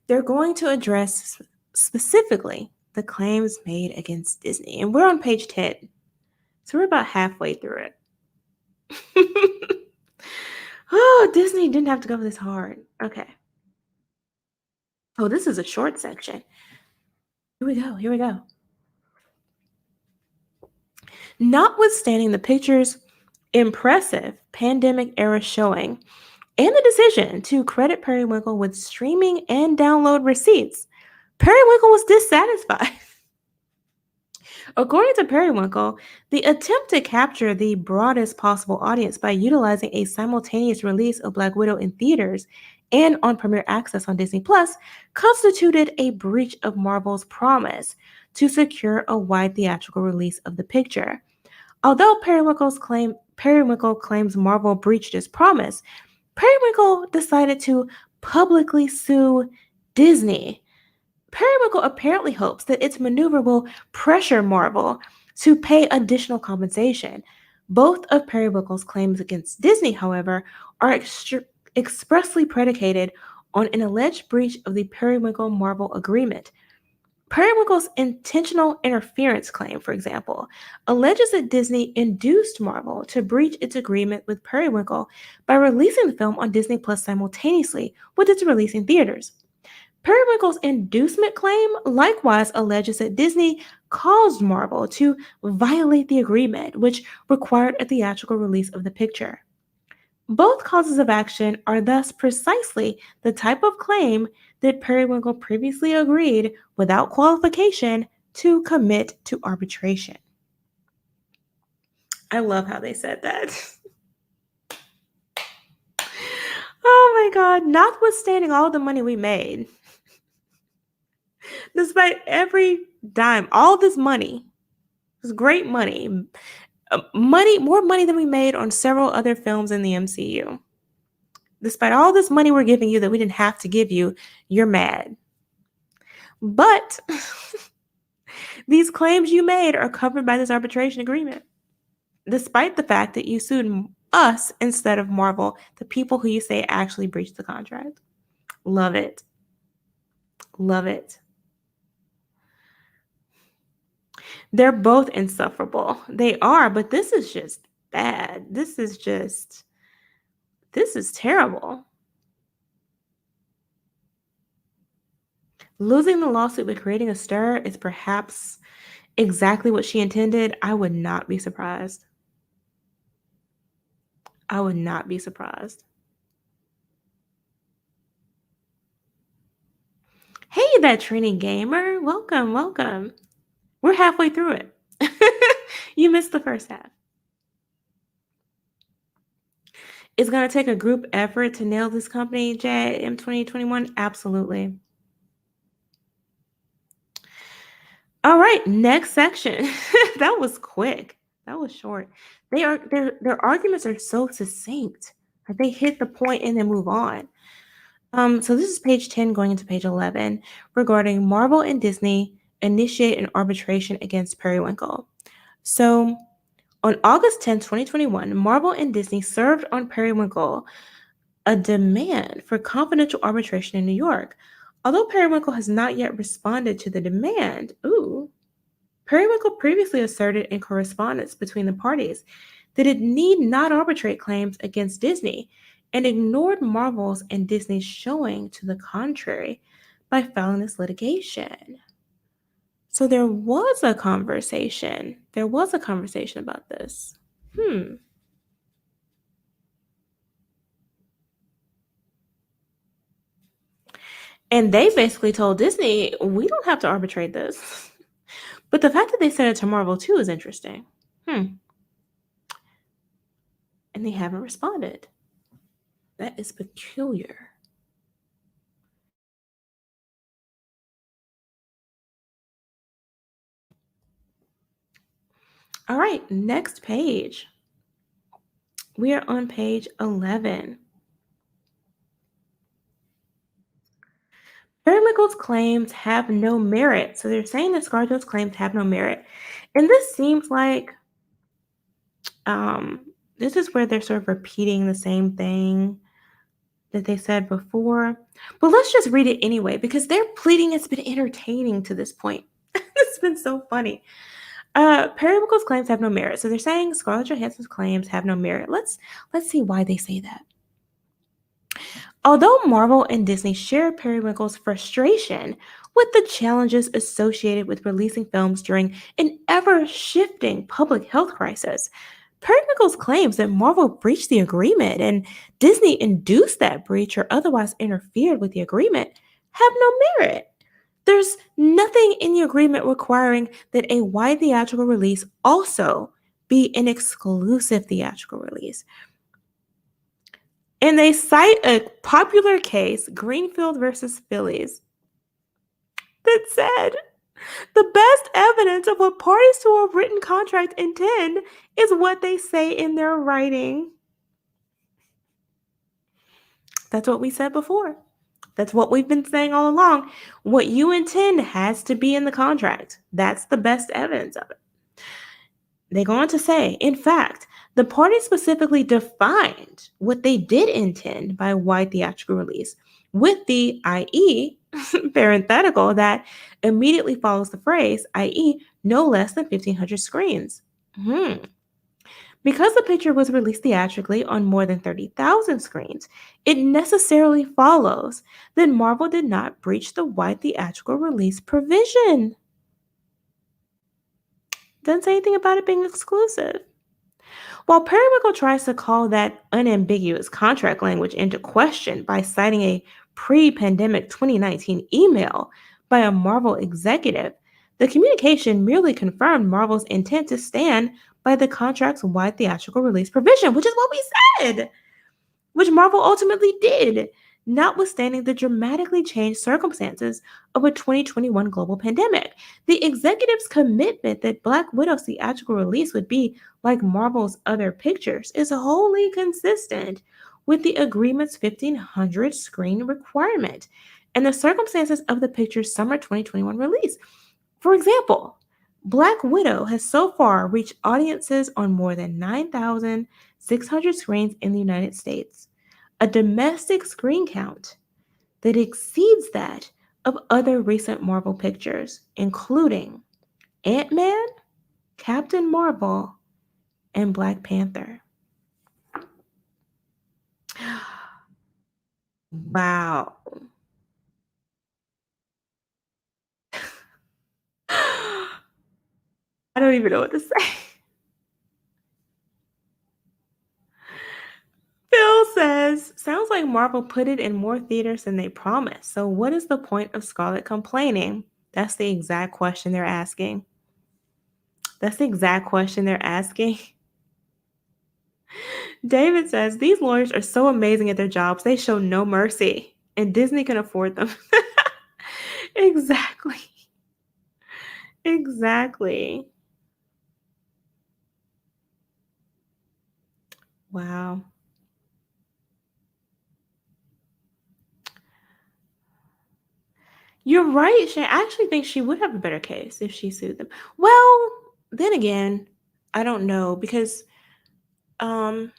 they're going to address specifically the claims made against Disney. And we're on page 10. So we're about halfway through it. Oh, Disney didn't have to go this hard. Okay. Oh, this is a short section. Here we go. Notwithstanding the picture's impressive pandemic-era showing and the decision to credit Periwinkle with streaming and download receipts, Periwinkle was dissatisfied. According to Periwinkle, the attempt to capture the broadest possible audience by utilizing a simultaneous release of Black Widow in theaters and on Premier Access on Disney Plus constituted a breach of Marvel's promise to secure a wide theatrical release of the picture. Although Periwinkle claims Marvel breached its promise, Periwinkle decided to publicly sue Disney. Periwinkle apparently hopes that its maneuver will pressure Marvel to pay additional compensation. Both of Periwinkle's claims against Disney, however, are expressly predicated on an alleged breach of the Periwinkle-Marvel agreement. Periwinkle's intentional interference claim, for example, alleges that Disney induced Marvel to breach its agreement with Periwinkle by releasing the film on Disney Plus simultaneously with its release in theaters. Periwinkle's inducement claim likewise alleges that Disney caused Marvel to violate the agreement, which required a theatrical release of the picture. Both causes of action are thus precisely the type of claim that Periwinkle previously agreed, without qualification, to commit to arbitration. I love how they said that. Oh my God, notwithstanding all the money we made, despite every dime, all this money, this great money, more money than we made on several other films in the MCU. Despite all this money we're giving you that we didn't have to give you, you're mad. But these claims you made are covered by this arbitration agreement, despite the fact that you sued us instead of Marvel, the people who you say actually breached the contract. Love it. Love it. They're both insufferable. They are, but this is just bad. This is terrible. Losing the lawsuit but creating a stir is perhaps exactly what she intended. I would not be surprised. I would not be surprised. Hey, that training gamer. Welcome, welcome. We're halfway through it. You missed the first half. It's going to take a group effort to nail this company, Jay, in 2021? Absolutely. All right, next section. That was quick. That was short. Their arguments are so succinct. They hit the point and then move on. So this is page 10 going into page 11 regarding Marvel and Disney initiate an arbitration against Periwinkle. So on August 10, 2021, Marvel and Disney served on Periwinkle a demand for confidential arbitration in New York. Although Periwinkle has not yet responded to the demand, Periwinkle previously asserted in correspondence between the parties that it need not arbitrate claims against Disney and ignored Marvel's and Disney's showing to the contrary by filing this litigation. So there was a conversation. There was a conversation about this. And they basically told Disney, we don't have to arbitrate this. But the fact that they said it to Marvel too is interesting. And they haven't responded. That is peculiar. All right, next page. We are on page 11. Periwinkle's claims have no merit. So they're saying that ScarJo's claims have no merit. And this seems like this is where they're sort of repeating the same thing that they said before. But let's just read it anyway, because their pleading has been entertaining to this point. It's been so funny. Periwinkle's claims have no merit. So they're saying Scarlett Johansson's claims have no merit. Let's see why they say that. Although Marvel and Disney share Periwinkle's frustration with the challenges associated with releasing films during an ever-shifting public health crisis, Periwinkle's claims that Marvel breached the agreement and Disney induced that breach or otherwise interfered with the agreement have no merit. There's nothing in the agreement requiring that a wide theatrical release also be an exclusive theatrical release. And they cite a popular case, Greenfield versus Phillies, that said the best evidence of what parties to a written contract intend is what they say in their writing. That's what we said before. That's what we've been saying all along. What you intend has to be in the contract. That's the best evidence of it. They go on to say, in fact, the parties specifically defined what they did intend by wide theatrical release, with the i.e. parenthetical that immediately follows the phrase, i.e. no less than 1,500 screens. Because the picture was released theatrically on more than 30,000 screens, it necessarily follows that Marvel did not breach the wide theatrical release provision. Doesn't say anything about it being exclusive. While Periwinkle tries to call that unambiguous contract language into question by citing a pre pandemic 2019 email by a Marvel executive, the communication merely confirmed Marvel's intent to stand by the contract's wide theatrical release provision, which is what we said, which Marvel ultimately did, notwithstanding the dramatically changed circumstances of a 2021 global pandemic. The executive's commitment that Black Widow's theatrical release would be like Marvel's other pictures is wholly consistent with the agreement's 1,500 screen requirement and the circumstances of the picture's summer 2021 release. For example, Black Widow has so far reached audiences on more than 9,600 screens in the United States, a domestic screen count that exceeds that of other recent Marvel pictures, including Ant-Man, Captain Marvel, and Black Panther. Wow. I don't even know what to say. Phil says, sounds like Marvel put it in more theaters than they promised. So, what is the point of Scarlett complaining? That's the exact question they're asking. That's the exact question they're asking. David says, these lawyers are so amazing at their jobs, they show no mercy, and Disney can afford them. Exactly. Exactly. Wow. You're right, Shay. I actually think she would have a better case if she sued them. Well, then again, I don't know because um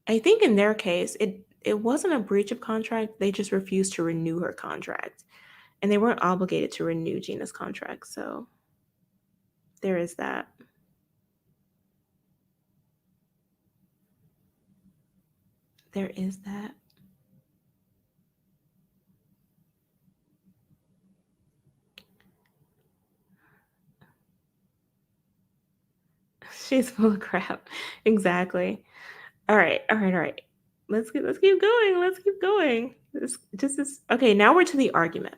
I think in their case it wasn't a breach of contract. They just refused to renew her contract. And they weren't obligated to renew Gina's contract. So there is that. There is that. She's full of crap. Exactly. All right. All right. All right. Let's keep going. Let's keep going. This just is okay. Now we're to the argument.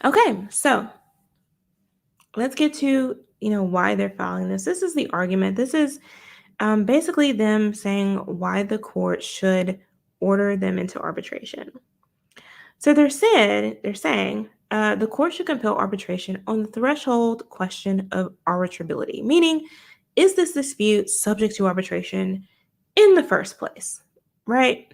Okay, so let's get to why they're filing this. This is the argument. This is basically them saying why the court should order them into arbitration. So they're saying the court should compel arbitration on the threshold question of arbitrability, meaning is this dispute subject to arbitration in the first place, right?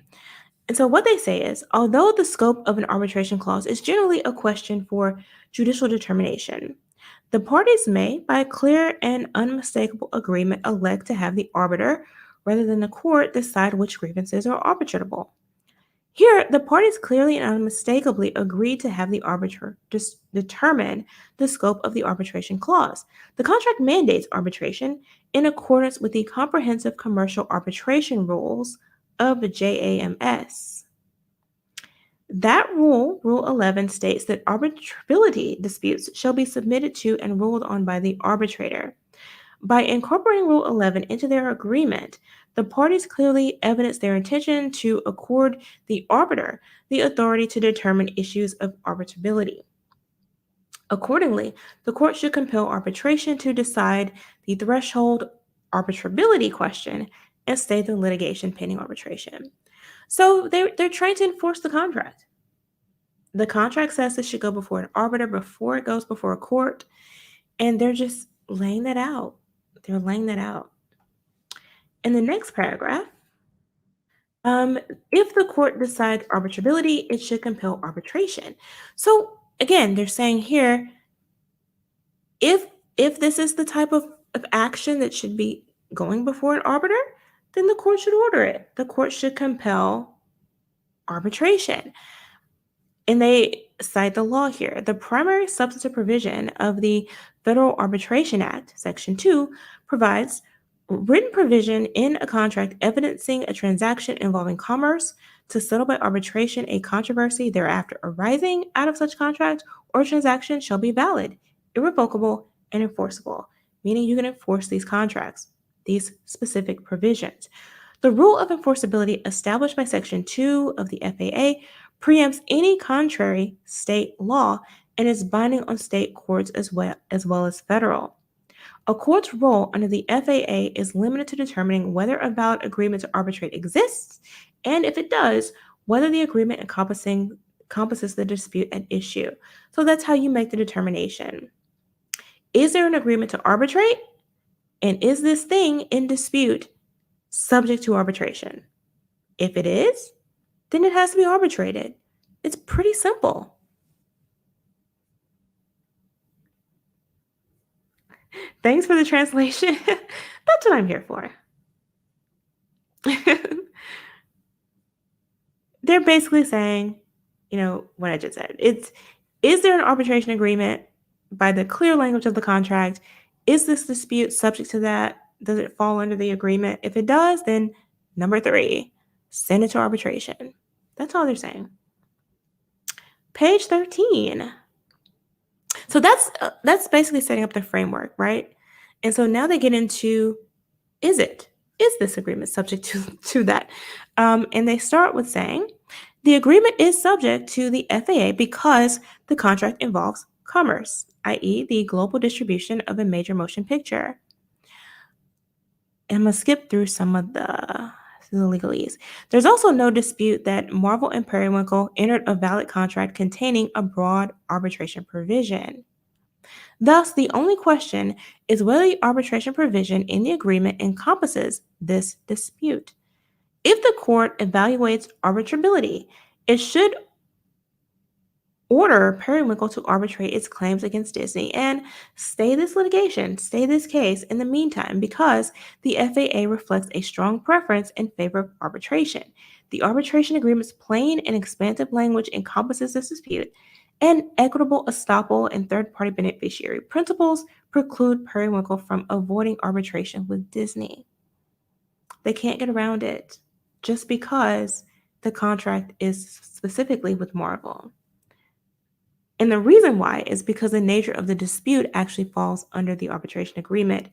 And so what they say is, although the scope of an arbitration clause is generally a question for judicial determination, the parties may, by clear and unmistakable agreement, elect to have the arbiter rather than the court decide which grievances are arbitrable. Here, the parties clearly and unmistakably agreed to have the arbiter determine the scope of the arbitration clause. The contract mandates arbitration in accordance with the comprehensive commercial arbitration rules of the JAMS. That rule, Rule 11, states that arbitrability disputes shall be submitted to and ruled on by the arbitrator. By incorporating Rule 11 into their agreement, the parties clearly evidence their intention to accord the arbiter the authority to determine issues of arbitrability. Accordingly, the court should compel arbitration to decide the threshold arbitrability question and stay the litigation pending arbitration. So they're trying to enforce the contract. The contract says it should go before an arbiter before it goes before a court, and they're just laying that out. They're laying that out. In the next paragraph, if the court decides arbitrability, it should compel arbitration. So again, they're saying here, if this is the type of action that should be going before an arbiter, then the court should order it. The court should compel arbitration. And they cite the law here. The primary substantive provision of the Federal Arbitration Act, Section 2, provides written provision in a contract evidencing a transaction involving commerce to settle by arbitration a controversy thereafter arising out of such contract or transaction shall be valid, irrevocable, and enforceable, meaning you can enforce these contracts, these specific provisions. The rule of enforceability established by Section 2 of the FAA preempts any contrary state law and is binding on state courts as well as federal. A court's role under the FAA is limited to determining whether a valid agreement to arbitrate exists, and if it does, whether the agreement encompasses the dispute at issue. So that's how you make the determination. Is there an agreement to arbitrate? And is this thing in dispute subject to arbitration? If it is, then it has to be arbitrated. It's pretty simple. Thanks for the translation. That's what I'm here for. They're basically saying, what I just said. Is there an arbitration agreement by the clear language of the contract? Is this dispute subject to that? Does it fall under the agreement? If it does, then number 3, send it to arbitration. That's all they're saying. Page 13. So that's basically setting up the framework, right? And so now they get into, is this agreement subject to that? And they start with saying, the agreement is subject to the FAA because the contract involves commerce, i.e. the global distribution of a major motion picture. I'm going to skip through some of the legalese. There's also no dispute that Marvel and Periwinkle entered a valid contract containing a broad arbitration provision. Thus, the only question is whether the arbitration provision in the agreement encompasses this dispute. If the court evaluates arbitrability, it should order Periwinkle to arbitrate its claims against Disney and stay this case in the meantime, because the FAA reflects a strong preference in favor of arbitration. The arbitration agreement's plain and expansive language encompasses this dispute, and equitable estoppel and third-party beneficiary principles preclude Periwinkle from avoiding arbitration with Disney. They can't get around it just because the contract is specifically with Marvel. And the reason why is because the nature of the dispute actually falls under the arbitration agreement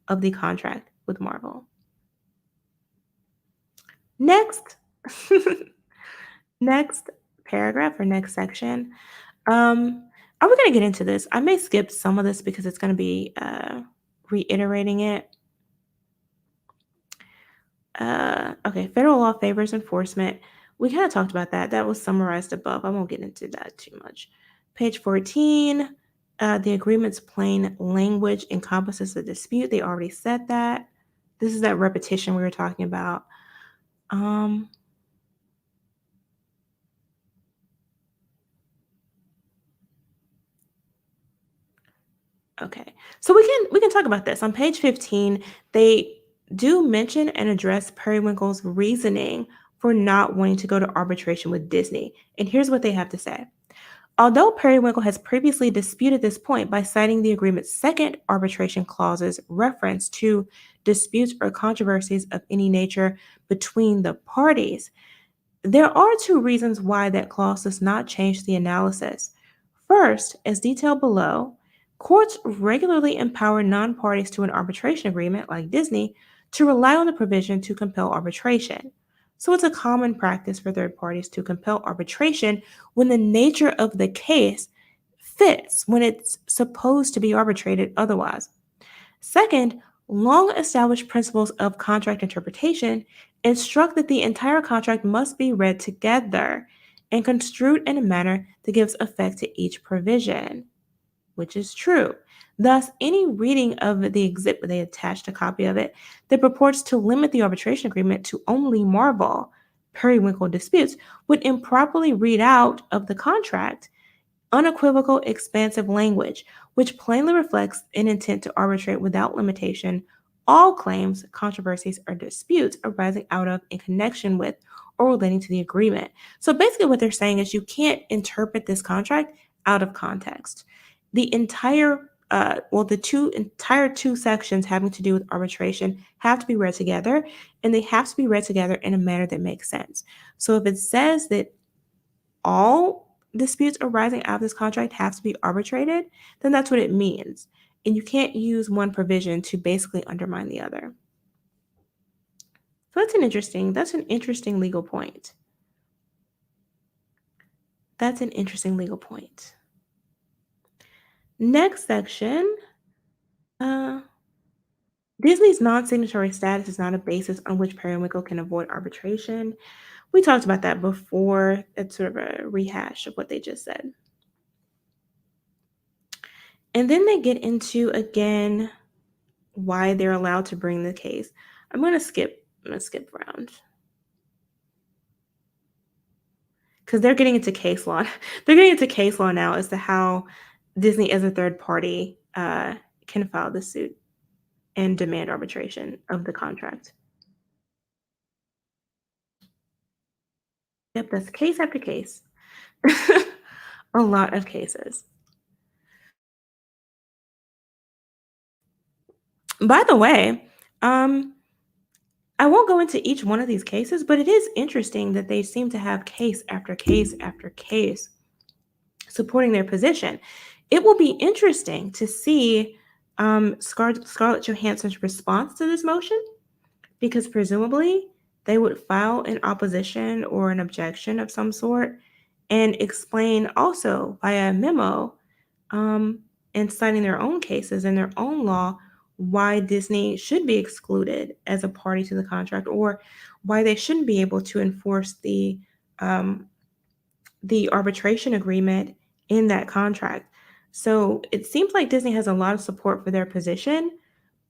of the contract with Marvel. Next paragraph or next section. Are we going to get into this? I may skip some of this because it's going to be reiterating it. Okay, federal law favors enforcement. We kind of talked about that. That was summarized above. I won't get into that too much. Page 14, the agreement's plain language encompasses the dispute. They already said that. This is that repetition we were talking about. Okay, so we can talk about this. On page 15, they do mention and address Periwinkle's reasoning for not wanting to go to arbitration with Disney. And here's what they have to say. Although Periwinkle has previously disputed this point by citing the agreement's second arbitration clause's reference to disputes or controversies of any nature between the parties, there are 2 reasons why that clause does not change the analysis. First, as detailed below, courts regularly empower non-parties to an arbitration agreement, like Disney, to rely on the provision to compel arbitration. So it's a common practice for third parties to compel arbitration when the nature of the case fits, when it's supposed to be arbitrated otherwise. Second, long-established principles of contract interpretation instruct that the entire contract must be read together and construed in a manner that gives effect to each provision, which is true. Thus, any reading of the exhibit, they attached a copy of it, that purports to limit the arbitration agreement to only Marvel Periwinkle disputes would improperly read out of the contract unequivocal, expansive language, which plainly reflects an intent to arbitrate without limitation all claims, controversies, or disputes arising out of, in connection with, or relating to the agreement. So basically what they're saying is you can't interpret this contract out of context. The entire entire two sections having to do with arbitration have to be read together, and they have to be read together in a manner that makes sense. So if it says that all disputes arising out of this contract have to be arbitrated, then that's what it means. And you can't use one provision to basically undermine the other. So that's an interesting legal point. That's an interesting legal point. Next section, uh, Disney's non-signatory status is not a basis on which Periwinkle can avoid arbitration. We talked about that before. It's sort of a rehash of what they just said. And then they get into, again, why they're allowed to bring the case. I'm going to skip around. Because they're getting into case law. They're getting into case law now as to how Disney as a third party can file the suit and demand arbitration of the contract. Yep, that's case after case. A lot of cases. By the way, I won't go into each one of these cases, but it is interesting that they seem to have case after case after case supporting their position. It will be interesting to see Scarlett Johansson's response to this motion, because presumably they would file an opposition or an objection of some sort and explain also via memo and citing their own cases and their own law why Disney should be excluded as a party to the contract, or why they shouldn't be able to enforce the arbitration agreement in that contract. So it seems like Disney has a lot of support for their position,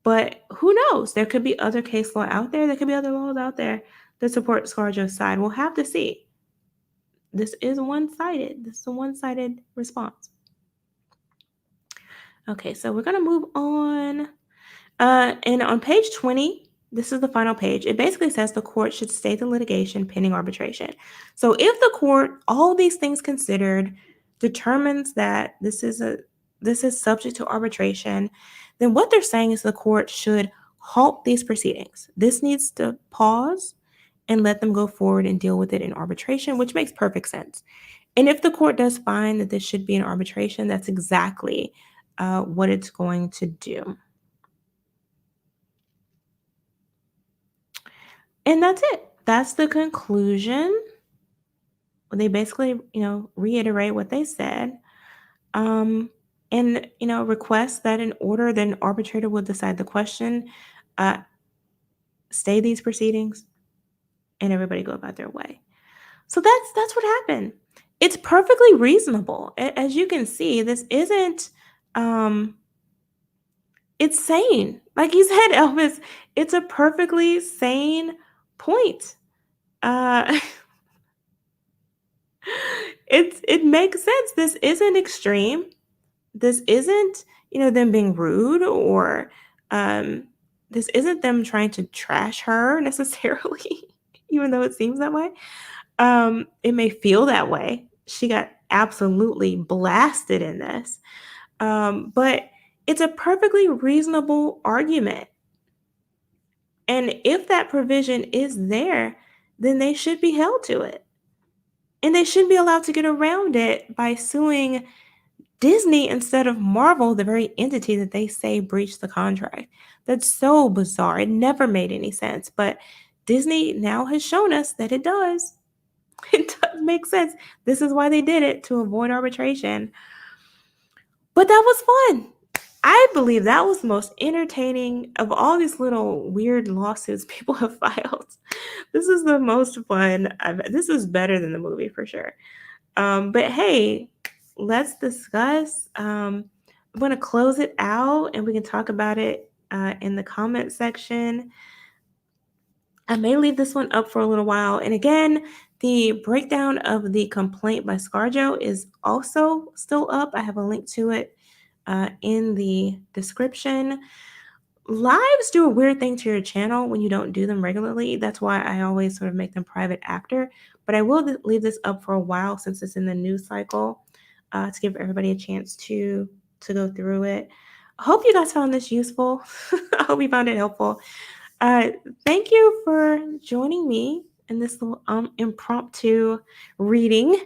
but who knows? There could be other case law out there. There could be other laws out there that support ScarJo's side. We'll have to see. This is one-sided. This is a one-sided response. Okay, so we're going to move on. And on page 20, this is the final page. It basically says the court should stay the litigation pending arbitration. So if the court, all these things considered, determines that this is subject to arbitration, then what they're saying is the court should halt these proceedings. This needs to pause and let them go forward and deal with it in arbitration, which makes perfect sense. And if the court does find that this should be an arbitration, that's exactly what it's going to do. And that's it. That's the conclusion. They basically, reiterate what they said. And, request that in order, then arbitrator will decide the question, stay these proceedings, and everybody go about their way. So that's what happened. It's perfectly reasonable. As you can see, this isn't, it's sane. Like you said, Elvis, it's a perfectly sane point. It makes sense. This isn't extreme. This isn't, them being rude, or this isn't them trying to trash her necessarily, even though it seems that way. It may feel that way. She got absolutely blasted in this. But it's a perfectly reasonable argument. And if that provision is there, then they should be held to it. And they shouldn't be allowed to get around it by suing Disney instead of Marvel, the very entity that they say breached the contract. That's so bizarre. It never made any sense. But Disney now has shown us that it does. It does make sense. This is why they did it, to avoid arbitration. But that was fun. I believe that was the most entertaining of all these little weird lawsuits people have filed. This is the most fun. This is better than the movie for sure. But hey, let's discuss. I'm going to close it out and we can talk about it in the comment section. I may leave this one up for a little while. And again, the breakdown of the complaint by ScarJo is also still up. I have a link to it in the description. Lives do a weird thing to your channel when you don't do them regularly. That's why I always sort of make them private after. But I will leave this up for a while since it's in the news cycle to give everybody a chance to go through it. I hope you guys found this useful. I hope you found it helpful. Thank you for joining me in this little impromptu reading.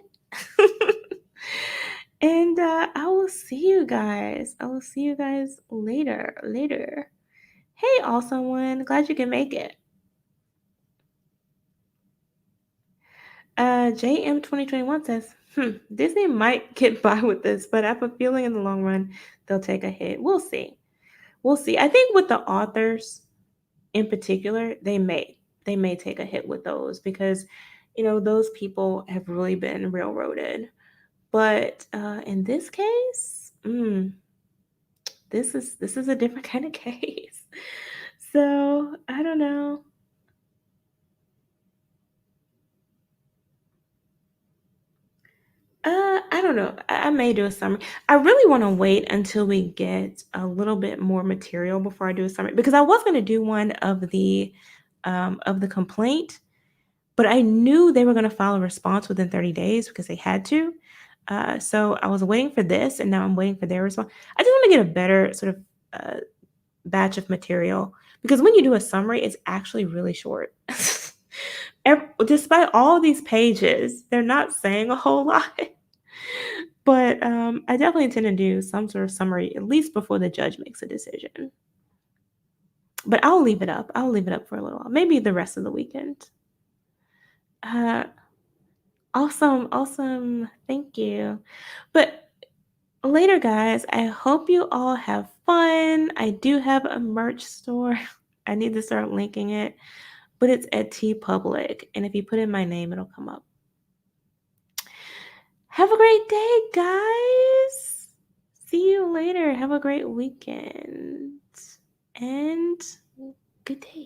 And I will see you guys. I will see you guys later. Hey, awesome one. Glad you can make it. JM 2021 says, Disney might get by with this, but I have a feeling in the long run they'll take a hit. We'll see. We'll see. I think with the authors in particular, they may take a hit with those because those people have really been railroaded. But in this case, this is a different kind of case. So I don't know. I don't know. I may do a summary. I really want to wait until we get a little bit more material before I do a summary because I was going to do one of the complaint, but I knew they were going to file a response within 30 days because they had to. So I was waiting for this, and now I'm waiting for their response. I just want to get a better sort of batch of material because when you do a summary, it's actually really short. Despite all these pages, they're not saying a whole lot. But I definitely intend to do some sort of summary at least before the judge makes a decision. But I'll leave it up. I'll leave it up for a little while, maybe the rest of the weekend. Uh, awesome, awesome. Thank you. But later, guys, I hope you all have fun. I do have a merch store. I need to start linking it, but it's at T Public, and if you put in my name, it'll come up. Have a great day, guys. See you later. Have a great weekend. And good day.